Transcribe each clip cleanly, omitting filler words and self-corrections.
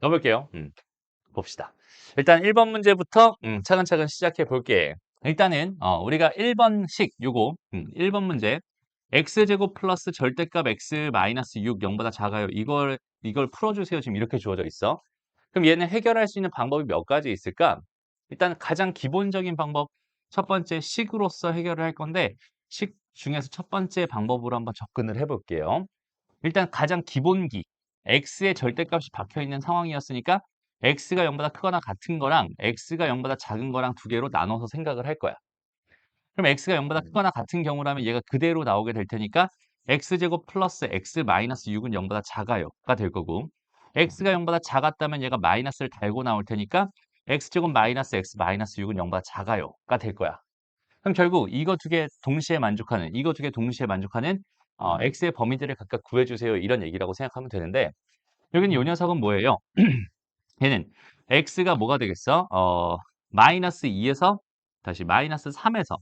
가볼게요. 봅시다. 일단 1번 문제부터 차근차근 시작해 볼게. 일단은 우리가 1번식 요거 1번 문제 x제곱 플러스 절대값 x 마이너스 6 0보다 작아요. 이걸 풀어주세요. 지금 이렇게 주어져 있어. 그럼 얘는 해결할 수 있는 방법이 몇 가지 있을까? 일단 가장 기본적인 방법 첫 번째 식으로서 해결을 할 건데 식 중에서 첫 번째 방법으로 한번 접근을 해볼게요. 일단 가장 기본기 x의 절대값이 박혀 있는 상황이었으니까 x가 0보다 크거나 같은 거랑 x가 0보다 작은 거랑 두 개로 나눠서 생각을 할 거야. 그럼 x가 0보다 크거나 같은 경우라면 얘가 그대로 나오게 될 테니까 x제곱 플러스 x 마이너스 6은 0보다 작아요가 될 거고 x가 0보다 작았다면 얘가 마이너스를 달고 나올 테니까 x제곱 마이너스 x 마이너스 6은 0보다 작아요가 될 거야. 그럼 결국 이거 두 개 동시에 만족하는 x의 범위들을 각각 구해주세요. 이런 얘기라고 생각하면 되는데 여기는 이 녀석은 뭐예요? 얘는 x가 뭐가 되겠어? 마이너스 2에서 다시 마이너스 3에서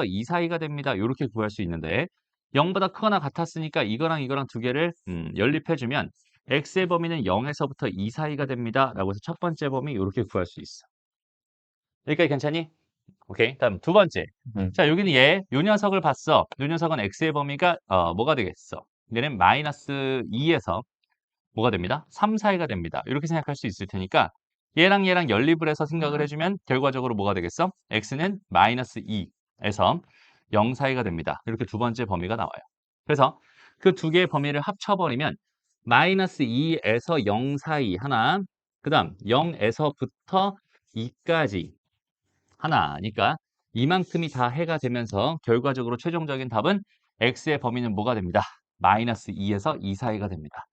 2 사이가 됩니다. 이렇게 구할 수 있는데 0보다 크거나 같았으니까 이거랑 두 개를 연립해주면 x의 범위는 0에서부터 2 사이가 됩니다. 라고 해서 첫 번째 범위 이렇게 구할 수 있어. 여기까지 괜찮니? 오케이. 다음 두 번째. 자, 여기는 요 녀석을 봤어. 요 녀석은 x의 범위가 뭐가 되겠어? 얘는 마이너스 2에서 뭐가 됩니다? 3 사이가 됩니다. 이렇게 생각할 수 있을 테니까 얘랑 연립을 해서 생각을 해주면 결과적으로 뭐가 되겠어? x는 마이너스 2에서 0 사이가 됩니다. 이렇게 두 번째 범위가 나와요. 그래서 그 두 개의 범위를 합쳐버리면 마이너스 2에서 0 사이 하나, 그 다음 0에서부터 2까지 하나니까 이만큼이 다 해가 되면서 결과적으로 최종적인 답은 x의 범위는 뭐가 됩니다? 마이너스 2에서 2 사이가 됩니다.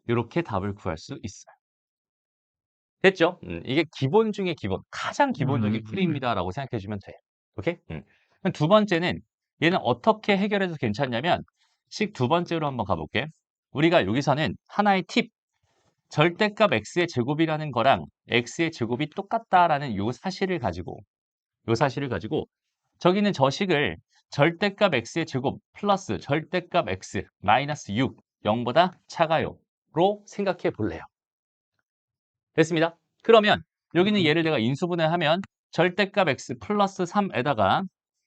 이렇게 답을 구할 수 있어요. 됐죠? 이게 기본 중에 기본, 가장 기본적인 풀이입니다라고 생각해 주면 돼. 오케이? 그럼 두 번째는 얘는 어떻게 해결해도 괜찮냐면 식 두 번째로 한번 가볼게. 우리가 여기서는 하나의 팁, 절대값 x의 제곱이라는 거랑 x의 제곱이 똑같다라는 요 사실을 가지고 저기는 저 식을 절대값 x의 제곱 플러스 절대값 x 마이너스 6, 0보다 작아요로 생각해 볼래요. 됐습니다. 그러면 여기는 얘를 내가 인수분해하면 절대값 x 플러스 3에다가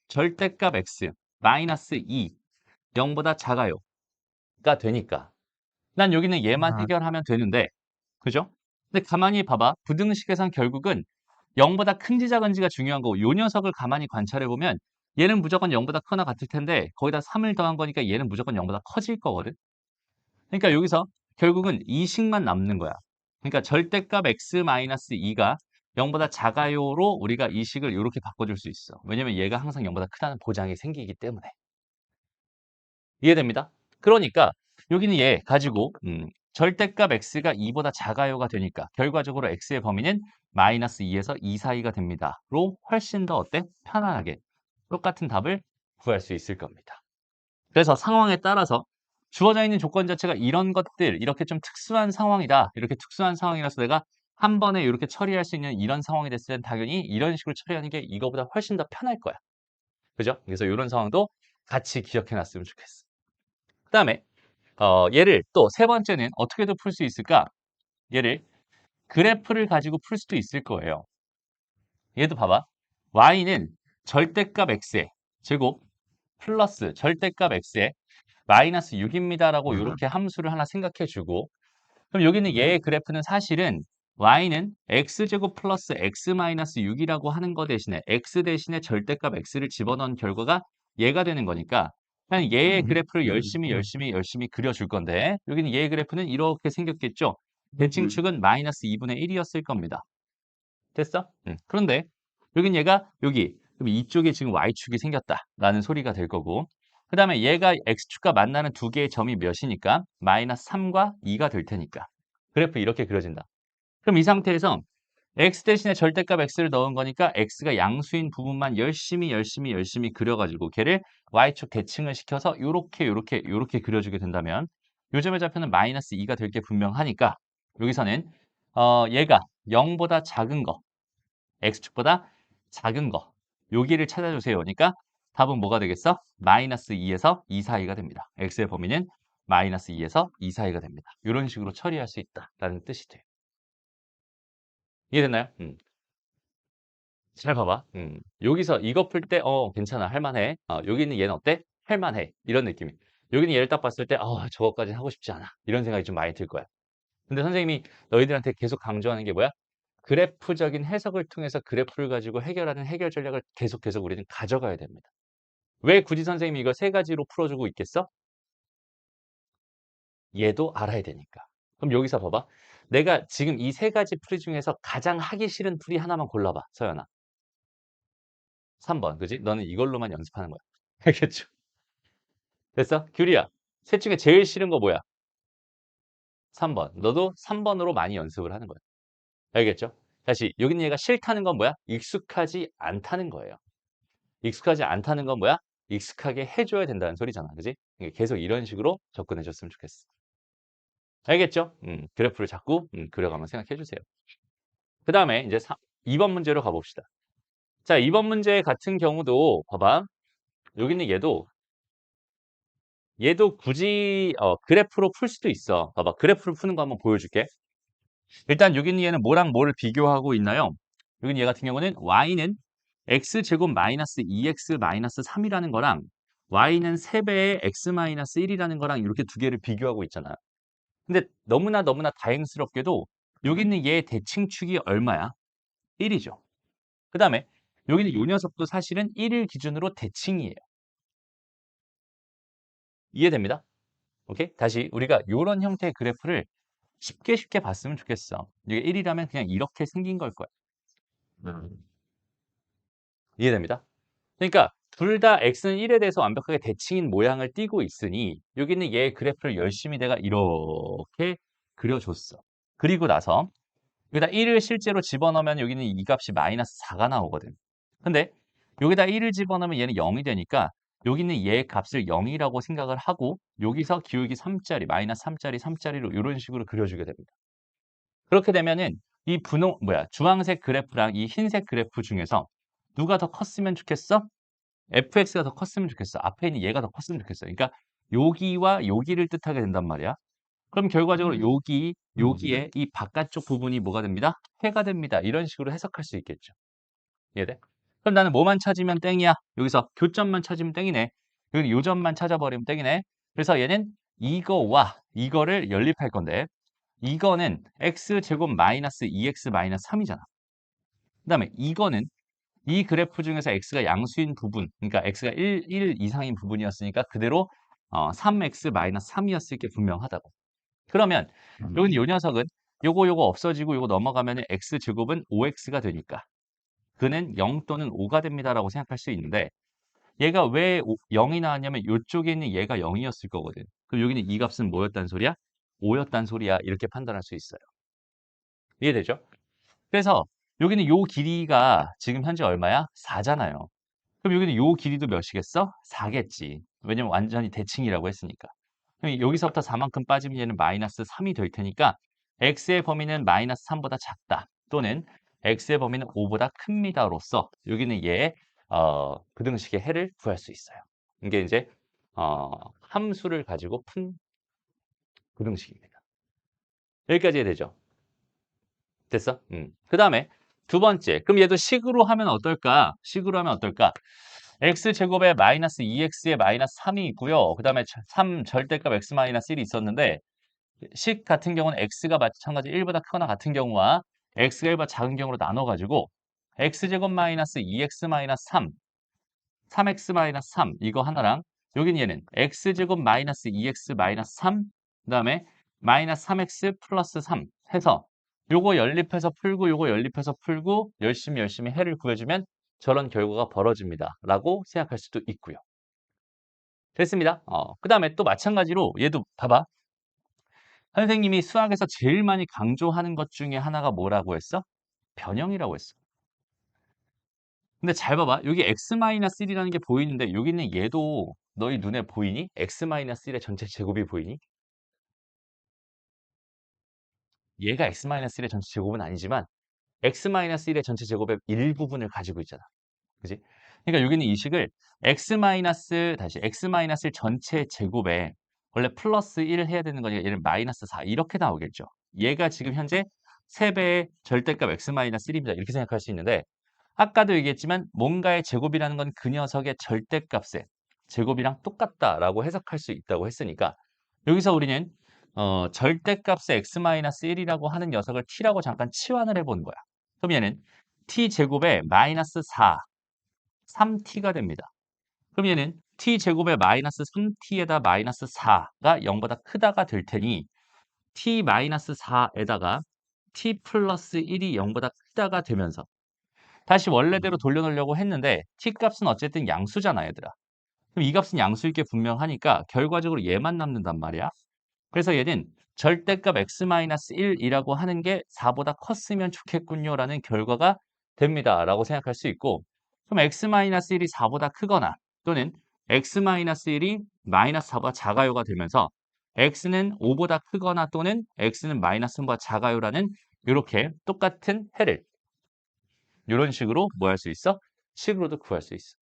절대값 x 마이너스 2, 0보다 작아요가 되니까 난 여기는 얘만 해결하면 되는데 그죠? 근데 가만히 봐봐. 부등식에선 결국은 0보다 큰지 작은지가 중요한 거고 요 녀석을 가만히 관찰해 보면 얘는 무조건 0보다 크거나 같을 텐데 거기다 3을 더한 거니까 얘는 무조건 0보다 커질 거거든. 그러니까 여기서 결국은 이 식만 남는 거야. 그러니까 절대값 x-2가 0보다 작아요로 우리가 이 식을 이렇게 바꿔줄 수 있어. 왜냐면 얘가 항상 0보다 크다는 보장이 생기기 때문에. 이해됩니다? 그러니까 여기는 얘 가지고 절대값 x가 2보다 작아요가 되니까 결과적으로 x의 범위는 마이너스 2에서 2 사이가 됩니다. 로 훨씬 더 어때? 편안하게 똑같은 답을 구할 수 있을 겁니다. 그래서 상황에 따라서 주어져 있는 조건 자체가 이런 것들, 이렇게 좀 특수한 상황이다. 이렇게 특수한 상황이라서 내가 한 번에 이렇게 처리할 수 있는 이런 상황이 됐을 땐 당연히 이런 식으로 처리하는 게 이거보다 훨씬 더 편할 거야. 그죠? 그래서 이런 상황도 같이 기억해 놨으면 좋겠어. 그 다음에 얘를 또 세 번째는 어떻게도 풀 수 있을까? 얘를 그래프를 가지고 풀 수도 있을 거예요. 얘도 봐봐. y는 절대값 x의 제곱 플러스 절대값 x의 마이너스 6입니다라고 이렇게 함수를 하나 생각해 주고 그럼 여기는 얘의 그래프는 사실은 y는 x제곱 플러스 x 마이너스 6이라고 하는 거 대신에 x 대신에 절대값 x를 집어넣은 결과가 얘가 되는 거니까 그냥 얘의 그래프를 열심히 그려줄 건데 여기는 얘의 그래프는 이렇게 생겼겠죠? 대칭축은 마이너스 2분의 1이었을 겁니다. 됐어? 그런데 여긴 얘가 여기 그럼 이쪽에 지금 y축이 생겼다라는 소리가 될 거고 그 다음에 얘가 x축과 만나는 두 개의 점이 몇이니까 마이너스 3과 2가 될 테니까 그래프 이렇게 그려진다. 그럼 이 상태에서 x 대신에 절대값 x를 넣은 거니까 x가 양수인 부분만 열심히 그려가지고 걔를 y축 대칭을 시켜서 요렇게 그려주게 된다면 요점의 좌표는 마이너스 2가 될 게 분명하니까 여기서는 얘가 0보다 작은 거 x축보다 작은 거 여기를 찾아주세요. 그러니까 답은 뭐가 되겠어? 마이너스 2에서 2 사이가 됩니다. x의 범위는 마이너스 2에서 2 사이가 됩니다. 이런 식으로 처리할 수 있다라는 뜻이 돼요. 이해됐나요? 잘 봐봐. 여기서 이거 풀 때, 괜찮아. 할만해. 여기 있는 얘는 어때? 할만해. 이런 느낌이. 여기 있는 얘를 딱 봤을 때, 저거까지는 하고 싶지 않아. 이런 생각이 좀 많이 들 거야. 근데 선생님이 너희들한테 계속 강조하는 게 뭐야? 그래프적인 해석을 통해서 그래프를 가지고 해결하는 해결 전략을 계속 우리는 가져가야 됩니다. 왜 굳이 선생님이 이걸 세 가지로 풀어주고 있겠어? 얘도 알아야 되니까. 그럼 여기서 봐봐. 내가 지금 이 세 가지 풀이 중에서 가장 하기 싫은 풀이 하나만 골라봐. 서연아. 3번. 그지? 너는 이걸로만 연습하는 거야. 알겠죠? 됐어? 규리야. 셋 중에 제일 싫은 거 뭐야? 3번. 너도 3번으로 많이 연습을 하는 거야. 알겠죠? 다시 여기 있는 얘가 싫다는 건 뭐야? 익숙하지 않다는 거예요. 익숙하지 않다는 건 뭐야? 익숙하게 해줘야 된다는 소리잖아. 그지? 계속 이런 식으로 접근해 줬으면 좋겠어. 알겠죠? 그래프를 자꾸 그려가면 생각해 주세요. 그 다음에 이제 2번 문제로 가봅시다. 자, 2번 문제 같은 경우도 봐봐. 여기 있는 얘도 굳이 그래프로 풀 수도 있어. 봐봐. 그래프를 푸는 거 한번 보여줄게. 일단 여기 있는 얘는 뭐랑 뭐를 비교하고 있나요? 여기 있는 얘 같은 경우는 y는 x제곱 마이너스 2x 마이너스 3이라는 거랑 y는 3배의 x 마이너스 1이라는 거랑 이렇게 두 개를 비교하고 있잖아. 근데 너무나 다행스럽게도 여기 있는 얘의 대칭축이 얼마야? 1이죠. 그 다음에 여기는 요 녀석도 사실은 1일 기준으로 대칭이에요. 이해됩니다? 오케이? 다시 우리가 이런 형태의 그래프를 쉽게 봤으면 좋겠어. 이게 1이라면 그냥 이렇게 생긴 걸 거야. 이해됩니다? 그러니까 둘 다 x는 1에 대해서 완벽하게 대칭인 모양을 띠고 있으니 여기는 얘 그래프를 열심히 내가 이렇게 그려줬어. 그리고 나서 여기다 1을 실제로 집어넣으면 여기는 이 값이 마이너스 4가 나오거든. 근데 여기다 1을 집어넣으면 얘는 0이 되니까 여기는 얘 값을 0이라고 생각을 하고 여기서 기울기 3짜리, 마이너스 3짜리, 3짜리로 이런 식으로 그려주게 됩니다. 그렇게 되면은 이 주황색 그래프랑 이 흰색 그래프 중에서 누가 더 컸으면 좋겠어? fx가 더 컸으면 좋겠어. 앞에 있는 얘가 더 컸으면 좋겠어. 그러니까 여기와 여기를 뜻하게 된단 말이야. 그럼 결과적으로 여기에 이 바깥쪽 부분이 뭐가 됩니다? 해가 됩니다. 이런 식으로 해석할 수 있겠죠. 이해돼? 그럼 나는 뭐만 찾으면 땡이야? 여기서 교점만 찾으면 땡이네. 여기 요점만 찾아버리면 땡이네. 그래서 얘는 이거와 이거를 연립할 건데 이거는 x제곱 마이너스 2x 마이너스 3이잖아. 그 다음에 이거는 이 그래프 중에서 x가 양수인 부분, 그러니까 x가 1 이상인 부분이었으니까 그대로 3x 마이너스 3이었을 게 분명하다고. 그러면 여기는 요 녀석은 요거 없어지고 요거 넘어가면 x제곱은 5x가 되니까 그는 0 또는 5가 됩니다라고 생각할 수 있는데 얘가 왜 0이 나왔냐면 요쪽에 있는 얘가 0이었을 거거든. 그럼 여기는 이 값은 뭐였단 소리야? 5였단 소리야. 이렇게 판단할 수 있어요. 이해되죠? 그래서 여기는 요 길이가 지금 현재 얼마야? 4잖아요. 그럼 여기는 요 길이도 몇이겠어? 4겠지. 왜냐면 완전히 대칭이라고 했으니까. 그럼 여기서부터 4만큼 빠지면 얘는 마이너스 3이 될 테니까 x의 범위는 마이너스 3보다 작다. 또는 x의 범위는 5보다 큽니다로서 여기는 얘의 부등식의 해를 구할 수 있어요. 이게 이제 함수를 가지고 푼 부등식입니다. 여기까지 해야 되죠? 됐어? 그 다음에 두 번째. 그럼 얘도 식으로 하면 어떨까? 식으로 하면 어떨까? x제곱에 마이너스 2x에 마이너스 3이 있고요. 그 다음에 3 절대값 x 마이너스 1이 있었는데 식 같은 경우는 x가 마찬가지 1보다 크거나 같은 경우와 x가 1보다 작은 경우로 나눠가지고 x제곱 마이너스 2x 마이너스 3, 3x 마이너스 3 이거 하나랑 여긴 얘는 x제곱 마이너스 2x 마이너스 3, 그 다음에 마이너스 3x 플러스 3 해서 요거 연립해서 풀고 요거 연립해서 풀고 열심히 해를 구해주면 저런 결과가 벌어집니다. 라고 생각할 수도 있고요. 됐습니다. 그 다음에 또 마찬가지로 얘도 봐봐. 선생님이 수학에서 제일 많이 강조하는 것 중에 하나가 뭐라고 했어? 변형이라고 했어. 근데 잘 봐봐. 여기 x-1이라는 게 보이는데 여기는 얘도 너희 눈에 보이니? x-1의 전체 제곱이 보이니? 얘가 x-1의 전체 제곱은 아니지만 x-1의 전체 제곱의 일부분을 가지고 있잖아. 그지? 그러니까 여기는 이 식을 x- 다시 x- 전체 제곱에 원래 플러스 1 해야 되는 거니까 얘는 마이너스 4 이렇게 나오겠죠. 얘가 지금 현재 3배의 절대값 x-1입니다. 이렇게 생각할 수 있는데 아까도 얘기했지만 뭔가의 제곱이라는 건 그 녀석의 절대값의 제곱이랑 똑같다라고 해석할 수 있다고 했으니까 여기서 우리는 절대값의 x-1이라고 하는 녀석을 t라고 잠깐 치환을 해보는 거야. 그럼 얘는 t제곱에 마이너스 4, 3t가 됩니다. 그럼 얘는 t제곱에 마이너스 3t에다 마이너스 4가 0보다 크다가 될 테니 t 마이너스 4에다가 t 플러스 1이 0보다 크다가 되면서 다시 원래대로 돌려놓으려고 했는데 t 값은 어쨌든 양수잖아 얘들아. 그럼 이 값은 양수일 게 분명하니까 결과적으로 얘만 남는단 말이야. 그래서 얘는 절대값 x-1이라고 하는 게 4보다 컸으면 좋겠군요라는 결과가 됩니다. 라고 생각할 수 있고 그럼 x-1이 4보다 크거나 또는 x-1이 마이너스 4보다 작아요가 되면서 x는 5보다 크거나 또는 x는 마이너스 3보다 작아요라는 이렇게 똑같은 해를 이런 식으로 뭐 할 수 있어? 식으로도 구할 수 있어.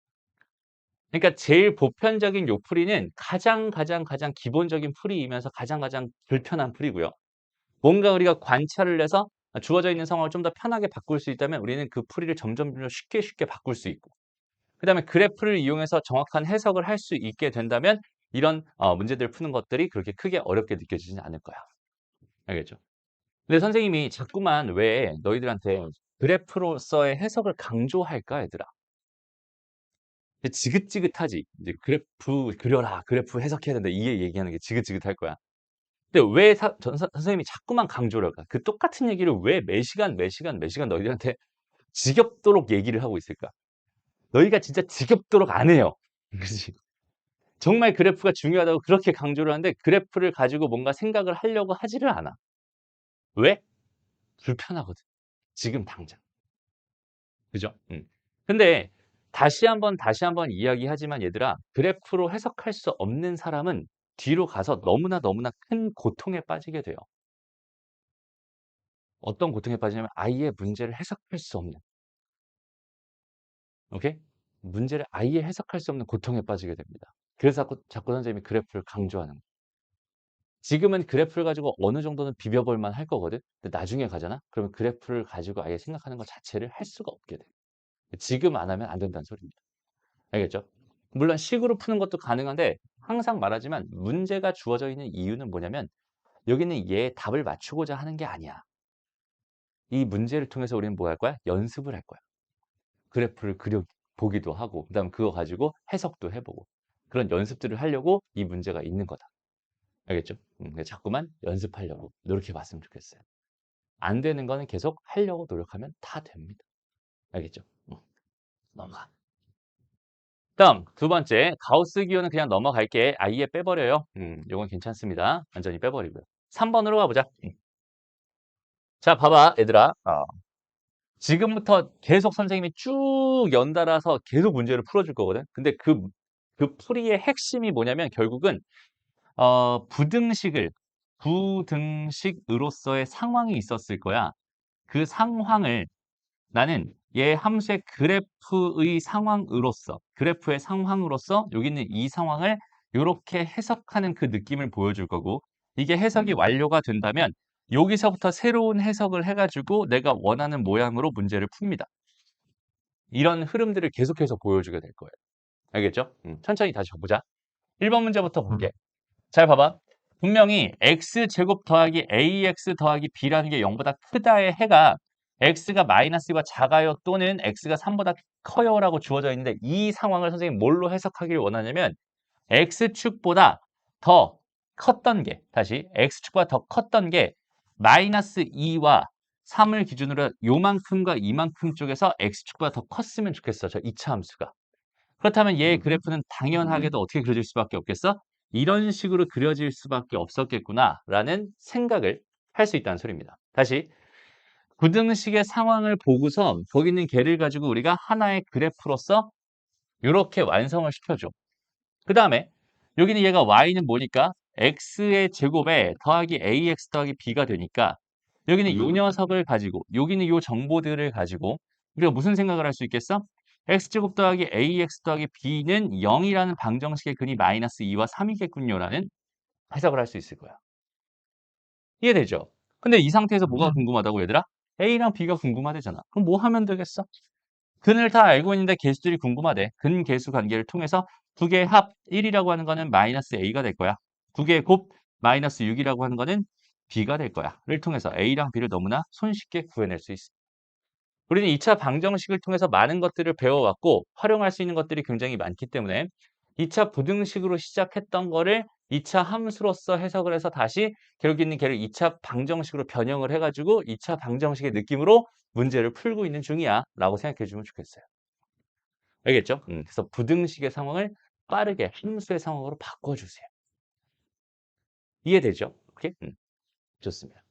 그러니까 제일 보편적인 요풀이는 가장 기본적인 풀이이면서 가장 불편한 풀이고요. 뭔가 우리가 관찰을 해서 주어져 있는 상황을 좀 더 편하게 바꿀 수 있다면 우리는 그 풀이를 점점 쉽게 바꿀 수 있고 그다음에 그래프를 이용해서 정확한 해석을 할 수 있게 된다면 이런 문제들 푸는 것들이 그렇게 크게 어렵게 느껴지지는 않을 거야. 알겠죠? 근데 선생님이 자꾸만 왜 너희들한테 그래프로서의 해석을 강조할까, 얘들아? 지긋지긋하지. 이제 그래프 그려라, 그래프 해석해야 된다. 이게 얘기하는 게 지긋지긋할 거야. 근데 왜 선생님이 자꾸만 강조를 할까? 그 똑같은 얘기를 왜 매 시간 너희들한테 지겹도록 얘기를 하고 있을까? 너희가 진짜 지겹도록 안 해요. 그지? 정말 그래프가 중요하다고 그렇게 강조를 하는데 그래프를 가지고 뭔가 생각을 하려고 하지를 않아. 왜? 불편하거든. 지금 당장. 그죠? 근데 다시 한번 이야기하지만 얘들아, 그래프로 해석할 수 없는 사람은 뒤로 가서 너무나 큰 고통에 빠지게 돼요. 어떤 고통에 빠지냐면 아예 문제를 해석할 수 없는. 오케이? 문제를 아예 해석할 수 없는 고통에 빠지게 됩니다. 그래서 자꾸 선생님이 그래프를 강조하는 거예요. 지금은 그래프를 가지고 어느 정도는 비벼볼 만할 거거든. 근데 나중에 가잖아. 그러면 그래프를 가지고 아예 생각하는 것 자체를 할 수가 없게 돼. 지금 안 하면 안 된다는 소리입니다. 알겠죠? 물론 식으로 푸는 것도 가능한데 항상 말하지만 문제가 주어져 있는 이유는 뭐냐면 여기는 얘 답을 맞추고자 하는 게 아니야. 이 문제를 통해서 우리는 뭐 할 거야? 연습을 할 거야. 그래프를 보기도 하고 그다음 그거 가지고 해석도 해보고 그런 연습들을 하려고 이 문제가 있는 거다. 알겠죠? 자꾸만 연습하려고 노력해 봤으면 좋겠어요. 안 되는 거는 계속 하려고 노력하면 다 됩니다. 알겠죠? 넘어가. 다음 두 번째 가우스 기호는 그냥 넘어갈게. 아예 빼버려요. 요건 괜찮습니다. 완전히 빼버리고요. 3번으로 가보자. 자 봐봐 얘들아. 지금부터 계속 선생님이 쭉 연달아서 계속 문제를 풀어줄 거거든. 근데 그 풀이의 핵심이 뭐냐면 결국은 부등식으로서의 상황이 있었을 거야. 그 상황을 나는 얘 함수의 그래프의 상황으로서 여기 있는 이 상황을 이렇게 해석하는 그 느낌을 보여줄 거고 이게 해석이 완료가 된다면 여기서부터 새로운 해석을 해가지고 내가 원하는 모양으로 문제를 풉니다. 이런 흐름들을 계속해서 보여주게 될 거예요. 알겠죠? 천천히 다시 보자. 1번 문제부터 볼게. 잘 봐봐. 분명히 x제곱 더하기 ax 더하기 b라는 게 0보다 크다의 해가 x가 마이너스가 작아요 또는 x가 3보다 커요 라고 주어져 있는데 이 상황을 선생님이 뭘로 해석하길 원하냐면 x축보다 더 컸던 게 다시 x축보다 더 컸던 게 마이너스 2와 3을 기준으로 요만큼과 이만큼 쪽에서 x축보다 더 컸으면 좋겠어. 저 2차 함수가. 그렇다면 얘의 그래프는 당연하게도 어떻게 그려질 수밖에 없겠어? 이런 식으로 그려질 수밖에 없었겠구나라는 생각을 할 수 있다는 소리입니다. 다시 부등식의 상황을 보고서 거기 있는 개를 가지고 우리가 하나의 그래프로서 이렇게 완성을 시켜줘. 그 다음에 여기는 얘가 y는 뭐니까? x의 제곱에 더하기 ax 더하기 b가 되니까 여기는 이 녀석을 가지고 여기는 이 정보들을 가지고 우리가 무슨 생각을 할 수 있겠어? x제곱 더하기 ax 더하기 b는 0이라는 방정식의 근이 마이너스 2와 3이겠군요라는 해석을 할 수 있을 거야. 이해되죠? 근데 이 상태에서 뭐가 궁금하다고 얘들아? A랑 B가 궁금하대잖아. 그럼 뭐 하면 되겠어? 근을 다 알고 있는데 개수들이 궁금하대. 근개수 관계를 통해서 두 개의 합 1이라고 하는 거는 마이너스 A가 될 거야. 두 개의 곱 마이너스 6이라고 하는 거는 B가 될 거야. 를 통해서 A랑 B를 너무나 손쉽게 구해낼 수 있어. 우리는 2차 방정식을 통해서 많은 것들을 배워왔고 활용할 수 있는 것들이 굉장히 많기 때문에 2차 부등식으로 시작했던 거를 2차 함수로서 해석을 해서 다시 결국 있는 걔를 2차 방정식으로 변형을 해가지고 2차 방정식의 느낌으로 문제를 풀고 있는 중이야 라고 생각해 주면 좋겠어요. 알겠죠? 그래서 부등식의 상황을 빠르게 함수의 상황으로 바꿔주세요. 이해되죠? 오케이? 좋습니다.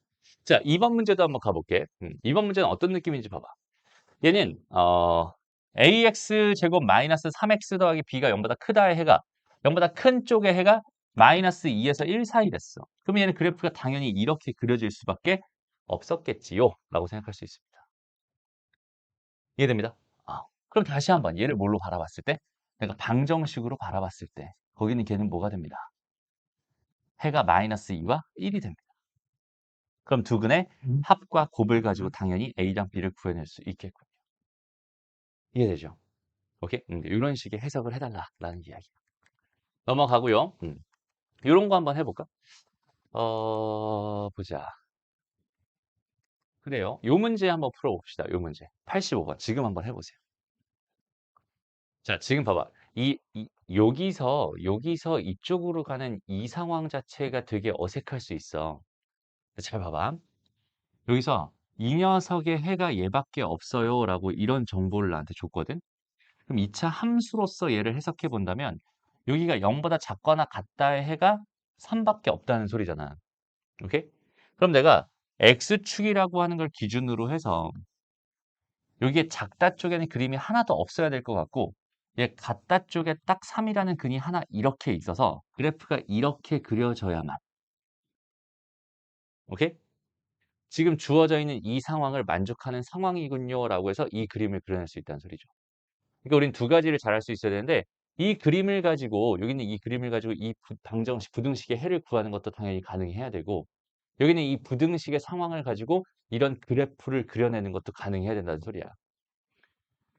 자, 2번 문제도 한번 가볼게. 2번 문제는 어떤 느낌인지 봐봐. 얘는 ax 제곱 마이너스 3x 더하기 b가 0보다 크다의 해가 0보다 큰 쪽의 해가 마이너스 2에서 1 사이 됐어. 그럼 얘는 그래프가 당연히 이렇게 그려질 수밖에 없었겠지요 라고 생각할 수 있습니다. 이해됩니다? 그럼 다시 한번 얘를 뭘로 바라봤을 때 내가 방정식으로 바라봤을 때 거기는 걔는 뭐가 됩니다. 해가 마이너스 2와 1이 됩니다. 그럼 두 근의 합과 곱을 가지고 당연히 a랑 b를 구해낼 수 있겠군요. 이해되죠? 오케이? 이런 식의 해석을 해달라라는 이야기. 넘어가고요. 이런 거 한번 해볼까? 보자. 그래요. 요 문제 한번 풀어봅시다. 요 문제. 85번. 지금 한번 해보세요. 자, 지금 봐봐. 여기서 이쪽으로 가는 이 상황 자체가 되게 어색할 수 있어. 잘 봐봐. 여기서 이 녀석의 해가 얘밖에 없어요. 라고 이런 정보를 나한테 줬거든. 그럼 2차 함수로서 얘를 해석해 본다면 여기가 0보다 작거나 같다의 해가 3밖에 없다는 소리잖아. 오케이? 그럼 내가 X축이라고 하는 걸 기준으로 해서 여기에 작다 쪽에는 그림이 하나도 없어야 될 것 같고 얘 같다 쪽에 딱 3이라는 근이 하나 이렇게 있어서 그래프가 이렇게 그려져야만. 오케이? 지금 주어져 있는 이 상황을 만족하는 상황이군요 라고 해서 이 그림을 그려낼 수 있다는 소리죠. 그러니까 우린 두 가지를 잘 할 수 있어야 되는데 이 그림을 가지고 여기 있는 이 그림을 가지고 이 방정식 부등식의 해를 구하는 것도 당연히 가능해야 되고 여기는 이 부등식의 상황을 가지고 이런 그래프를 그려내는 것도 가능해야 된다는 소리야.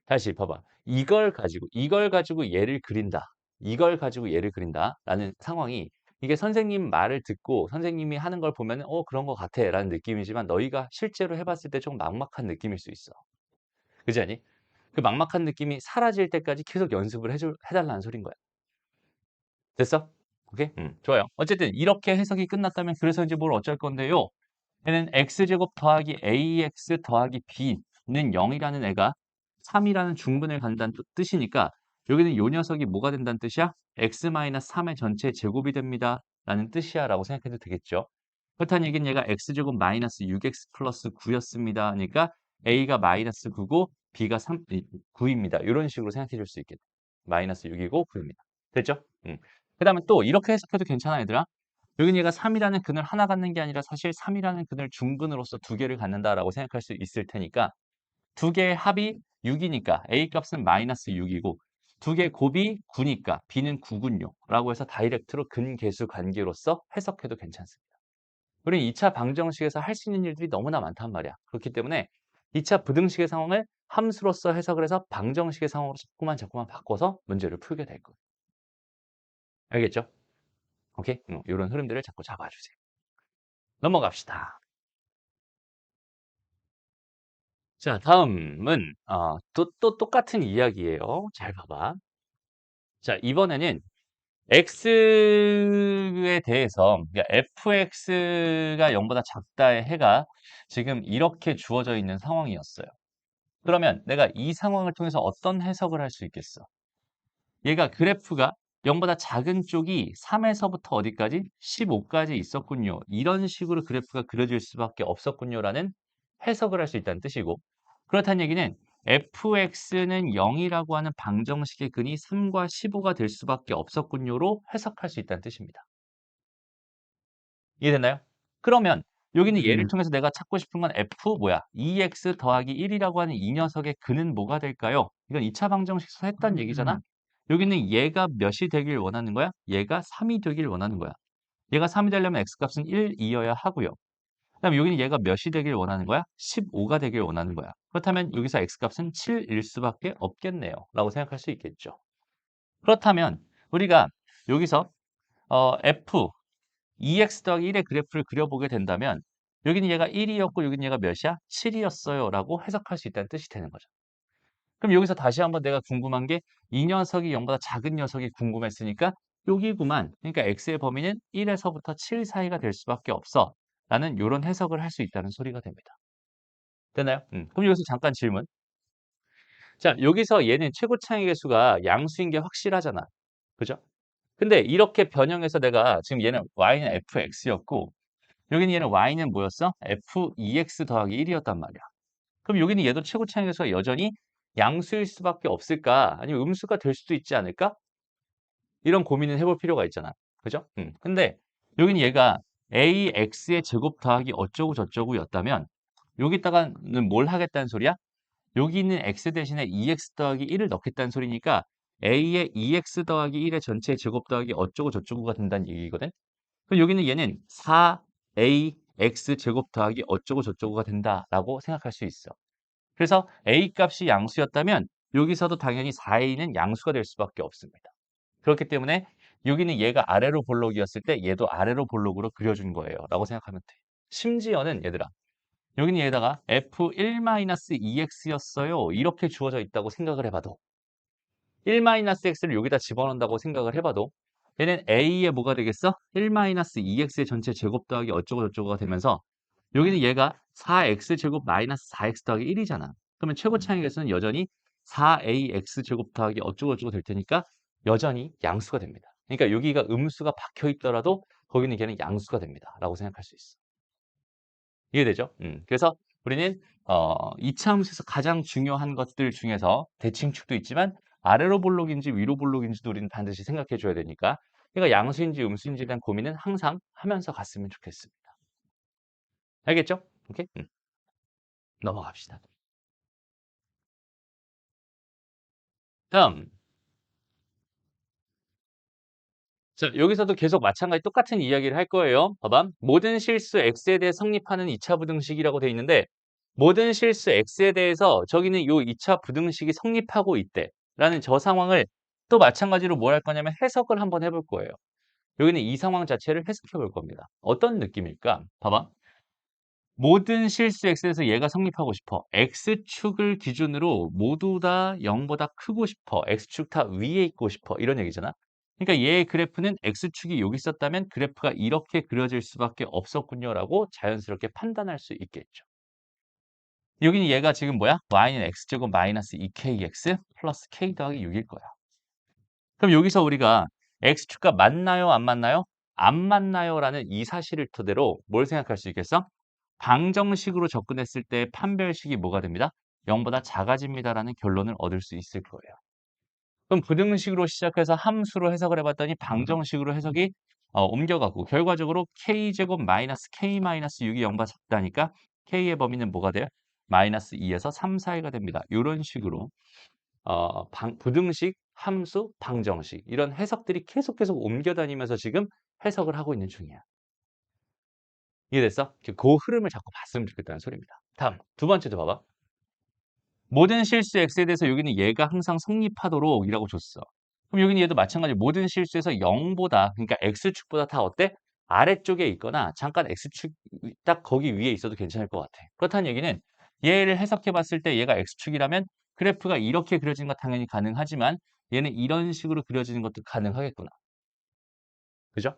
다시 봐봐. 이걸 가지고 얘를 그린다. 이걸 가지고 얘를 그린다. 라는 상황이 이게 선생님 말을 듣고 선생님이 하는 걸 보면 그런 것 같아 라는 느낌이지만 너희가 실제로 해봤을 때 좀 막막한 느낌일 수 있어. 그지 않니? 그 막막한 느낌이 사라질 때까지 계속 연습을 해달라는 소린 거야. 됐어? 오케이? 좋아요. 어쨌든 이렇게 해석이 끝났다면 그래서 이제 뭘 어쩔 건데요. 얘는 x제곱 더하기 ax 더하기 b는 0이라는 애가 3이라는 중분을 간다는 뜻이니까 여기는 요 녀석이 뭐가 된다는 뜻이야? x-3의 전체 제곱이 됩니다. 라는 뜻이야 라고 생각해도 되겠죠. 그렇다는 얘기는 얘가 x제곱 마이너스 6x 플러스 9였습니다. 그러니까 a가 마이너스 9고 b가 9입니다. 이런 식으로 생각해 줄 수 있겠다. 마이너스 6이고 9입니다. 됐죠? 그 다음에 또 이렇게 해석해도 괜찮아 얘들아. 여기는 얘가 3이라는 근을 하나 갖는 게 아니라 사실 3이라는 근을 중근으로서 두 개를 갖는다라고 생각할 수 있을 테니까 두 개의 합이 6이니까 A 값은 마이너스 6이고 두 개의 곱이 9니까 B는 9군요. 라고 해서 다이렉트로 근계수 관계로서 해석해도 괜찮습니다. 우리 2차 방정식에서 할 수 있는 일들이 너무나 많단 말이야. 그렇기 때문에 2차 부등식의 상황을 함수로서 해석을 해서 방정식의 상황으로 자꾸만 바꿔서 문제를 풀게 될 거예요. 알겠죠? 오케이? 이런 흐름들을 자꾸 잡아주세요. 넘어갑시다. 자, 다음은 또 똑같은 이야기예요. 잘 봐봐. 자, 이번에는 x에 대해서 그러니까 fx가 0보다 작다의 해가 지금 이렇게 주어져 있는 상황이었어요. 그러면 내가 이 상황을 통해서 어떤 해석을 할 수 있겠어? 얘가 그래프가 0보다 작은 쪽이 3에서부터 어디까지? 15까지 있었군요. 이런 식으로 그래프가 그려질 수밖에 없었군요라는 해석을 할 수 있다는 뜻이고 그렇다는 얘기는 fx는 0이라고 하는 방정식의 근이 3과 15가 될 수밖에 없었군요로 해석할 수 있다는 뜻입니다. 이해됐나요? 그러면 여기는 얘를 통해서 내가 찾고 싶은 건 f 뭐야? 2x 더하기 1이라고 하는 이 녀석의 근은 뭐가 될까요? 이건 2차 방정식에서 했던 얘기잖아. 여기는 얘가 몇이 되길 원하는 거야? 얘가 3이 되길 원하는 거야. 얘가 3이 되려면 x값은 1이어야 하고요. 그다음에 여기는 얘가 몇이 되길 원하는 거야? 15가 되길 원하는 거야. 그렇다면 여기서 x값은 7일 수밖에 없겠네요. 라고 생각할 수 있겠죠. 그렇다면 우리가 여기서 f 2x 더하기 1의 그래프를 그려보게 된다면 여기는 얘가 1이었고 여기는 얘가 몇이야? 7이었어요. 라고 해석할 수 있다는 뜻이 되는 거죠. 그럼 여기서 다시 한번 내가 궁금한 게 이 녀석이 0보다 작은 녀석이 궁금했으니까 여기구만. 그러니까 x의 범위는 1에서부터 7 사이가 될 수밖에 없어. 라는 이런 해석을 할 수 있다는 소리가 됩니다. 되나요? 그럼 여기서 잠깐 질문. 자, 여기서 얘는 최고 차항의 개수가 양수인 게 확실하잖아. 그죠? 근데 이렇게 변형해서 내가 지금 얘는 y는 fx였고 여기는 얘는 y는 뭐였어? f2x 더하기 1이었단 말이야. 그럼 여기는 얘도 최고 차항의 개수가 여전히 양수일 수밖에 없을까? 아니면 음수가 될 수도 있지 않을까? 이런 고민을 해볼 필요가 있잖아. 그죠? 근데 여기는 얘가 ax의 제곱 더하기 어쩌고 저쩌고였다면 여기다가는 뭘 하겠다는 소리야? 여기 있는 x 대신에 2x 더하기 1을 넣겠다는 소리니까 a의 2x 더하기 1의 전체 제곱 더하기 어쩌고 저쩌고가 된다는 얘기거든. 그럼 여기는 얘는 4ax 제곱 더하기 어쩌고 저쩌고가 된다라고 생각할 수 있어. 그래서 a 값이 양수였다면 여기서도 당연히 4a는 양수가 될 수밖에 없습니다. 그렇기 때문에 여기는 얘가 아래로 볼록이었을 때 얘도 아래로 볼록으로 그려준 거예요. 라고 생각하면 돼. 심지어는 얘들아 여기는 얘다가 f1-2x였어요. 이렇게 주어져 있다고 생각을 해봐도 1-x를 여기다 집어넣는다고 생각을 해봐도 얘는 a의 뭐가 되겠어? 1-2x의 전체 제곱 더하기 어쩌고 저쩌고가 되면서 여기는 얘가 4x 제곱 마이너스 4x 더하기 1이잖아. 그러면 최고 차항의 개수는 여전히 4ax 제곱 더하기 어쩌고 저쩌고 될 테니까 여전히 양수가 됩니다. 그러니까 여기가 음수가 박혀 있더라도 거기는 걔는 양수가 됩니다. 라고 생각할 수 있어. 이해되죠? 그래서 우리는 이차 함수에서 가장 중요한 것들 중에서 대칭축도 있지만 아래로 볼록인지 위로 볼록인지도 우리는 반드시 생각해 줘야 되니까 그러니까 양수인지 음수인지에 대한 고민은 항상 하면서 갔으면 좋겠습니다. 알겠죠? 오케이? 넘어갑시다. 다음. 자, 여기서도 계속 마찬가지 똑같은 이야기를 할 거예요. 봐봐. 모든 실수 x에 대해 성립하는 2차 부등식이라고 돼 있는데 모든 실수 x에 대해서 저기는 요 2차 부등식이 성립하고 있대. 라는 저 상황을 또 마찬가지로 뭘 할 거냐면 해석을 한번 해볼 거예요. 여기는 이 상황 자체를 해석해 볼 겁니다. 어떤 느낌일까? 봐봐. 모든 실수 x에서 얘가 성립하고 싶어. x축을 기준으로 모두 다 0보다 크고 싶어. x축 다 위에 있고 싶어. 이런 얘기잖아. 그러니까 얘의 그래프는 x축이 여기 있었다면 그래프가 이렇게 그려질 수밖에 없었군요라고 자연스럽게 판단할 수 있겠죠. 여기는 얘가 지금 뭐야? y는 x제곱 마이너스 2kx 플러스 k 더하기 6일 거야. 그럼 여기서 우리가 x축과 맞나요? 안 맞나요? 안 맞나요?라는 이 사실을 토대로 뭘 생각할 수 있겠어? 방정식으로 접근했을 때 판별식이 뭐가 됩니다? 0보다 작아집니다라는 결론을 얻을 수 있을 거예요. 그럼 부등식으로 시작해서 함수로 해석을 해봤더니 방정식으로 해석이 옮겨가고 결과적으로 k제곱 마이너스 k 마이너스 6이 0보다 작다니까 k의 범위는 뭐가 돼요? 마이너스 2에서 3 사이가 됩니다. 이런 식으로 부등식, 함수, 방정식 이런 해석들이 계속 옮겨 다니면서 지금 해석을 하고 있는 중이야. 이해됐어? 그 흐름을 자꾸 봤으면 좋겠다는 소리입니다. 다음 두 번째도 봐봐. 모든 실수 x에 대해서 여기는 얘가 항상 성립하도록 이라고 줬어. 그럼 여기는 얘도 마찬가지 모든 실수에서 0보다 그러니까 x축보다 다 어때? 아래쪽에 있거나 잠깐 x축 딱 거기 위에 있어도 괜찮을 것 같아. 그렇다는 얘기는 얘를 해석해 봤을 때 얘가 x축이라면 그래프가 이렇게 그려지는 거 당연히 가능하지만 얘는 이런 식으로 그려지는 것도 가능하겠구나. 그죠?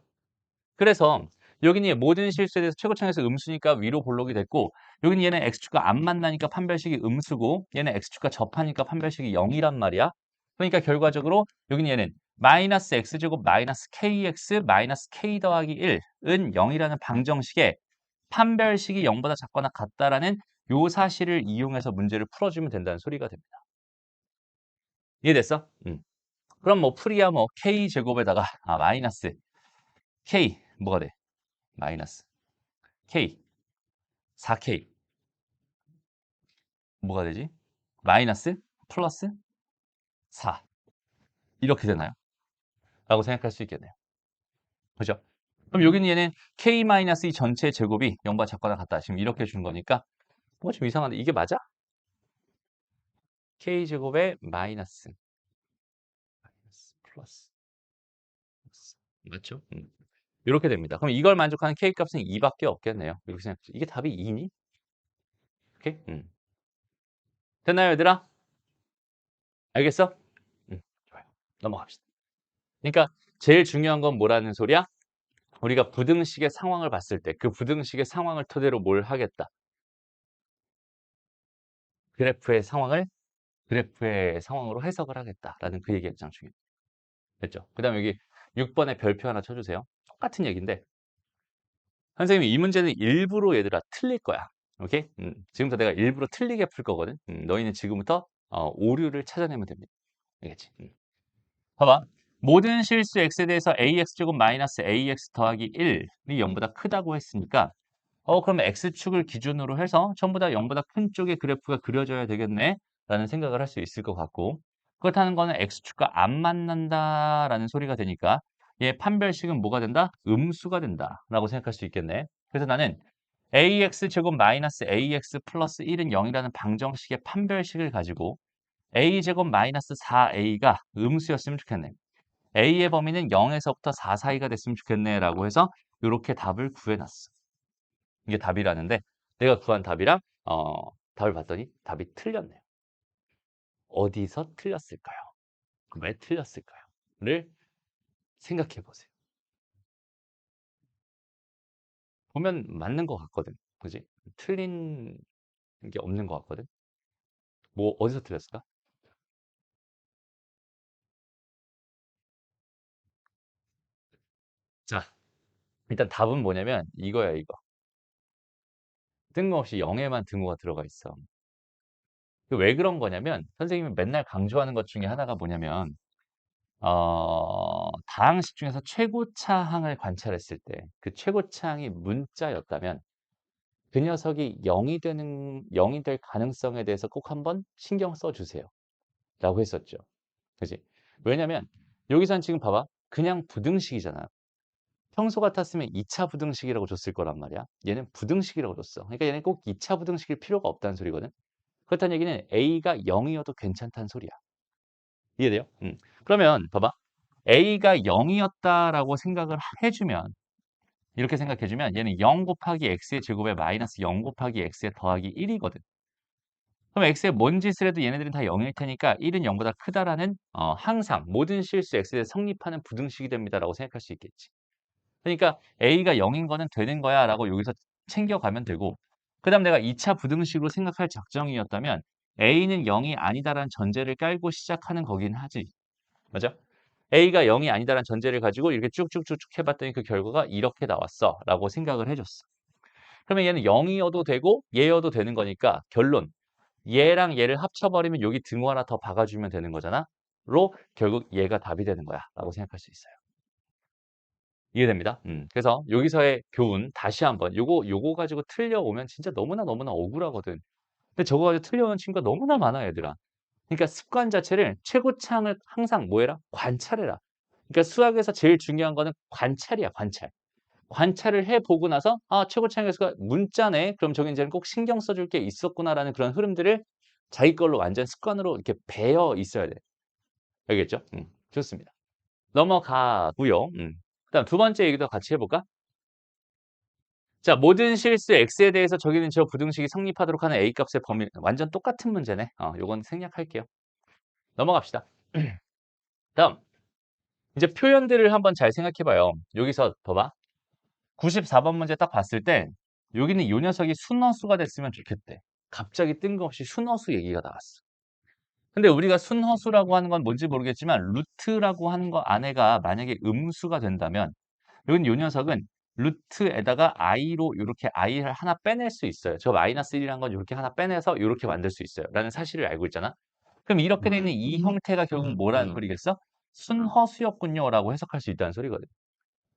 그래서 여기는 모든 실수에 대해서 최고차항에서 음수니까 위로 볼록이 됐고 여기는 얘는 x축과 안 만나니까 판별식이 음수고 얘는 x축과 접하니까 판별식이 0이란 말이야. 그러니까 결과적으로 여기는 얘는 마이너스 x제곱 마이너스 kx 마이너스 k 더하기 1은 0이라는 방정식에 판별식이 0보다 작거나 같다라는 요 사실을 이용해서 문제를 풀어주면 된다는 소리가 됩니다. 이해됐어? 그럼 뭐 풀이야 뭐 k제곱에다가 마이너스 k 뭐가 돼? 마이너스 k 4k 뭐가 되지? 마이너스 플러스 4 이렇게 되나요? 라고 생각할 수 있겠네요. 그죠? 그럼 여기는 얘는 k-2 전체 제곱이 0보다 작거나 같다. 지금 이렇게 준 거니까 뭔가 좀 이상한데 이게 맞아? k제곱에 마이너스 플러스 맞죠? 이렇게 됩니다. 그럼 이걸 만족하는 k값은 2밖에 없겠네요. 이렇게 생각해. 이게 답이 2니? 오케이? 됐나요, 얘들아? 알겠어? 좋아요. 넘어갑시다. 그러니까 제일 중요한 건 뭐라는 소리야? 우리가 부등식의 상황을 봤을 때 그 부등식의 상황을 토대로 뭘 하겠다. 그래프의 상황을 그래프의 상황으로 해석을 하겠다라는 그 얘기가 가장 중요해요. 됐죠? 그 다음에 여기 6번에 별표 하나 쳐주세요. 똑같은 얘기인데 선생님이 이 문제는 일부러 얘들아 틀릴 거야. 오케이? 지금부터 내가 일부러 틀리게 풀 거거든. 너희는 지금부터 오류를 찾아내면 됩니다. 알겠지? 봐봐. 모든 실수 x에 대해서 ax제곱 마이너스 ax 더하기 1이 0보다 크다고 했으니까 그럼 x축을 기준으로 해서 전부 다 0보다 큰 쪽의 그래프가 그려져야 되겠네 라는 생각을 할 수 있을 것 같고 그렇다는 거는 x축과 안 만난다라는 소리가 되니까 얘 판별식은 뭐가 된다? 음수가 된다 라고 생각할 수 있겠네. 그래서 나는 ax제곱 마이너스 ax 플러스 1은 0이라는 방정식의 판별식을 가지고 a제곱 마이너스 4a가 음수였으면 좋겠네. a의 범위는 0에서부터 4 사이가 됐으면 좋겠네 라고 해서 이렇게 답을 구해놨어. 이게 답이라는데 내가 구한 답이랑 답을 봤더니 답이 틀렸네요. 어디서 틀렸을까요? 왜 틀렸을까요? 를 생각해 보세요. 보면 맞는 것 같거든. 그지? 틀린 게 없는 것 같거든. 뭐 어디서 틀렸을까? 자, 일단 답은 뭐냐면 이거야, 이거. 뜬금없이 0에만 등호가 들어가 있어. 왜 그런 거냐면 선생님이 맨날 강조하는 것 중에 하나가 뭐냐면 다항식 중에서 최고차항을 관찰했을 때 그 최고차항이 문자였다면 그 녀석이 0이 될 가능성에 대해서 꼭 한번 신경 써주세요. 라고 했었죠. 그지? 왜냐면 여기선 지금 봐봐. 그냥 부등식이잖아. 평소 같았으면 2차 부등식이라고 줬을 거란 말이야. 얘는 부등식이라고 줬어. 그러니까 얘는 꼭 2차 부등식일 필요가 없다는 소리거든. 그렇다는 얘기는 A가 0이어도 괜찮다는 소리야. 이해돼요? 그러면 봐봐. A가 0이었다라고 생각을 해주면 이렇게 생각해주면 얘는 0 곱하기 x의 제곱에 마이너스 0 곱하기 x의 더하기 1이거든. 그럼 x의 뭔 짓을 해도 얘네들은 다 0일 테니까 1은 0보다 크다라는 항상 모든 실수 x에 성립하는 부등식이 됩니다라고 생각할 수 있겠지. 그러니까 a가 0인 거는 되는 거야 라고 여기서 챙겨가면 되고 그 다음 내가 2차 부등식으로 생각할 작정이었다면 a는 0이 아니다라는 전제를 깔고 시작하는 거긴 하지. 맞아? A가 0이 아니다라는 전제를 가지고 이렇게 쭉쭉쭉쭉 해봤더니 그 결과가 이렇게 나왔어 라고 생각을 해줬어. 그러면 얘는 0이어도 되고 얘여도 되는 거니까 결론 얘랑 얘를 합쳐버리면 여기 등호 하나 더 박아주면 되는 거잖아. 로 결국 얘가 답이 되는 거야 라고 생각할 수 있어요. 이해됩니다. 그래서 여기서의 교훈 다시 한번 요거 가지고 틀려오면 진짜 너무나 억울하거든. 근데 저거 가지고 틀려오는 친구가 너무나 많아 얘들아. 그러니까 습관 자체를 최고차항을 항상 뭐 해라? 관찰해라. 그러니까 수학에서 제일 중요한 거는 관찰이야, 관찰. 관찰을 해보고 나서 최고차항의 수가 문자네. 그럼 저기 이제는 꼭 신경 써줄 게 있었구나라는 그런 흐름들을 자기 걸로 완전 습관으로 이렇게 배어 있어야 돼. 알겠죠? 좋습니다. 넘어가고요. 그다음 두 번째 얘기도 같이 해볼까? 자, 모든 실수 x에 대해서 저기는 저 부등식이 성립하도록 하는 a 값의 범위 완전 똑같은 문제네. 요건 생략할게요. 넘어갑시다. 다음 이제 표현들을 한번 잘 생각해 봐요. 여기서 봐봐. 94번 문제 딱 봤을 때 여기는 이 녀석이 순허수가 됐으면 좋겠대. 갑자기 뜬금없이 순허수 얘기가 나왔어. 근데 우리가 순허수라고 하는 건 뭔지 모르겠지만 루트라고 하는 거 안에가 만약에 음수가 된다면 여긴 이 녀석은 루트에다가 i로 이렇게 i를 하나 빼낼 수 있어요. 저 마이너스 1이라는 건 이렇게 하나 빼내서 이렇게 만들 수 있어요. 라는 사실을 알고 있잖아. 그럼 이렇게 되는 이 형태가 결국 뭐라는 소리겠어? 순허수였군요 라고 해석할 수 있다는 소리거든.